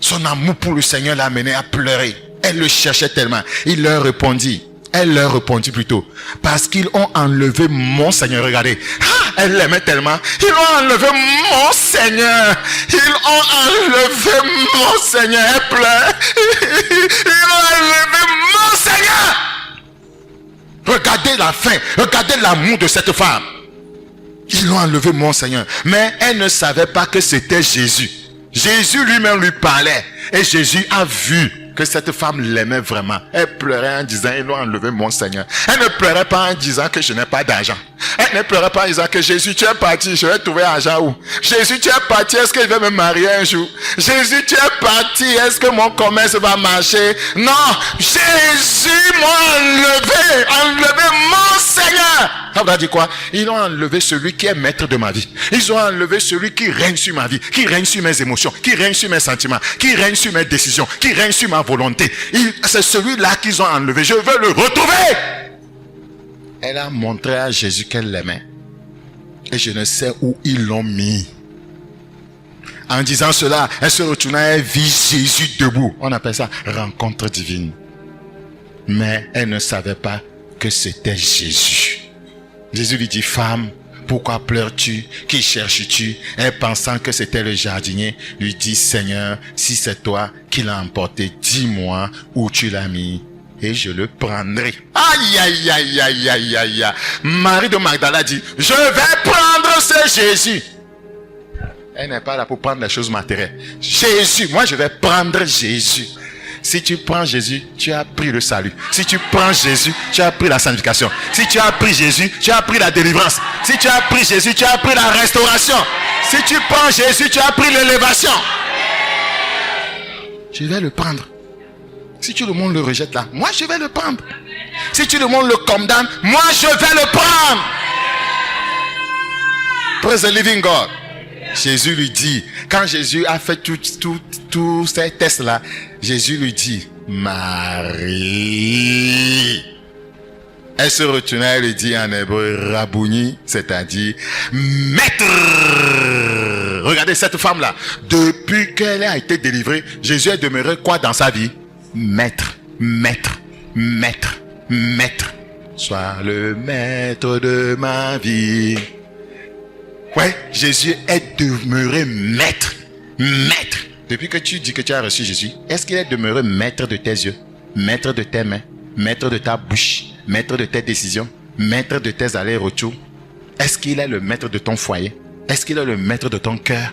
Son amour pour le Seigneur l'a amené à pleurer. Elle le cherchait tellement. Elle leur répondit plutôt, parce qu'ils ont enlevé mon Seigneur. Regardez, elle l'aimait tellement. Ils ont enlevé mon Seigneur. Ils ont enlevé mon Seigneur. Elle pleure. Ils ont enlevé mon Seigneur. Regardez la fin. Regardez l'amour de cette femme. Ils ont enlevé mon Seigneur. Mais elle ne savait pas que c'était Jésus. Jésus lui-même lui parlait. Et Jésus a vu que cette femme l'aimait vraiment. Elle pleurait en disant, ils ont enlevé mon Seigneur. Elle ne pleurait pas en disant que je n'ai pas d'argent. Elle ne pleurait pas en disant que Jésus, tu es parti, je vais trouver argent où? Jésus, tu es parti, est-ce que je vais me marier un jour? Jésus, tu es parti, est-ce que mon commerce va marcher? Non, Jésus m'a enlevé mon Seigneur. Ça veut dire quoi? Ils ont enlevé celui qui est maître de ma vie. Ils ont enlevé celui qui règne sur ma vie, qui règne sur mes émotions, qui règne sur mes sentiments, qui règne sur mes décisions, qui règne sur ma volonté. C'est celui-là qu'ils ont enlevé. Je veux le retrouver. Elle a montré à Jésus qu'elle l'aimait. Et je ne sais où ils l'ont mis. En disant cela, elle se retourna, elle vit Jésus debout. On appelle ça rencontre divine. Mais elle ne savait pas que c'était Jésus. Jésus lui dit, femme, pourquoi pleures-tu? Qui cherches-tu? Elle, pensant que c'était le jardinier, lui dit, Seigneur, si c'est toi qui l'as emporté, dis-moi où tu l'as mis et je le prendrai. Aïe, aïe, aïe, aïe, aïe, aïe, aïe. Marie de Magdala dit, je vais prendre ce Jésus. Elle n'est pas là pour prendre les choses matérielles. Jésus, moi je vais prendre Jésus. Si tu prends Jésus, tu as pris le salut. Si tu prends Jésus, tu as pris la sanctification. Si tu as pris Jésus, tu as pris la délivrance. Si tu as pris Jésus, tu as pris la restauration. Si tu prends Jésus, tu as pris l'élévation. Je vais le prendre. Si tout le monde le rejette là, moi je vais le prendre. Si tout le monde le condamne, moi je vais le prendre. Praise the living God. Jésus lui dit, quand Jésus a fait tous ces tests-là, Jésus lui dit, Marie. Elle se retourna, elle lui dit en hébreu, Rabouni, c'est-à-dire, maître. Regardez cette femme-là. Depuis qu'elle a été délivrée, Jésus est demeuré quoi dans sa vie? Maître, maître, maître, maître. Sois le maître de ma vie. Ouais, Jésus est demeuré maître. Maître. Depuis que tu dis que tu as reçu Jésus, est-ce qu'il est demeuré maître de tes yeux, maître de tes mains, maître de ta bouche, maître de tes décisions, maître de tes allers-retours? Est-ce qu'il est le maître de ton foyer? Est-ce qu'il est le maître de ton cœur?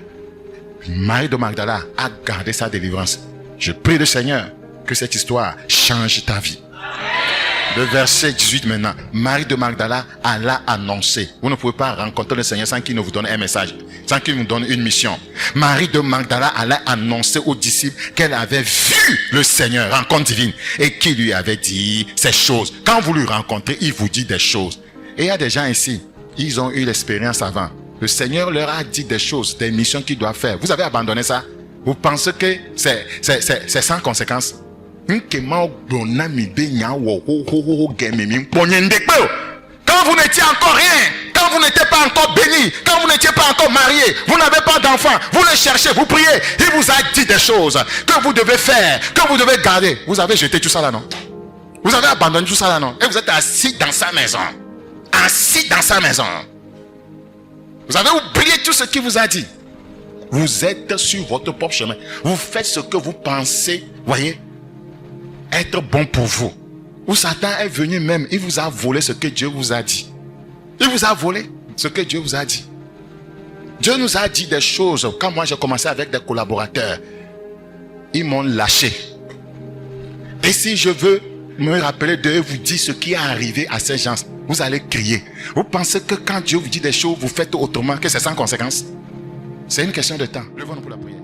Marie de Magdala a gardé sa délivrance. Je prie le Seigneur que cette histoire change ta vie. Le verset 18 maintenant. Marie de Magdala alla annoncer. Vous ne pouvez pas rencontrer le Seigneur sans qu'il ne vous donne un message, sans qu'il vous donne une mission. Marie de Magdala alla annoncer aux disciples qu'elle avait vu le Seigneur, rencontre divine, et qu'il lui avait dit ces choses. Quand vous le rencontrez, il vous dit des choses. Et il y a des gens ici, ils ont eu l'expérience avant. Le Seigneur leur a dit des choses, des missions qu'ils doivent faire. Vous avez abandonné ça? Vous pensez que c'est sans conséquence? Quand vous n'étiez encore rien, quand vous n'étiez pas encore béni, quand vous n'étiez pas encore marié, vous n'avez pas d'enfant, vous le cherchez, vous priez, il vous a dit des choses que vous devez faire, que vous devez garder. Vous avez jeté tout ça là, non? Vous avez abandonné tout ça là, non? Et vous êtes assis dans sa maison. Assis dans sa maison. Vous avez oublié tout ce qu'il vous a dit. Vous êtes sur votre propre chemin. Vous faites ce que vous pensez, voyez, être bon pour vous. Où Satan est venu même, il vous a volé ce que Dieu vous a dit. Il vous a volé ce que Dieu vous a dit. Dieu nous a dit des choses. Quand moi j'ai commencé avec des collaborateurs, ils m'ont lâché. Et si je veux me rappeler de vous dire ce qui est arrivé à ces gens, vous allez crier. Vous pensez que quand Dieu vous dit des choses, vous faites autrement, que c'est sans conséquence? C'est une question de temps. Levons-nous pour la prière.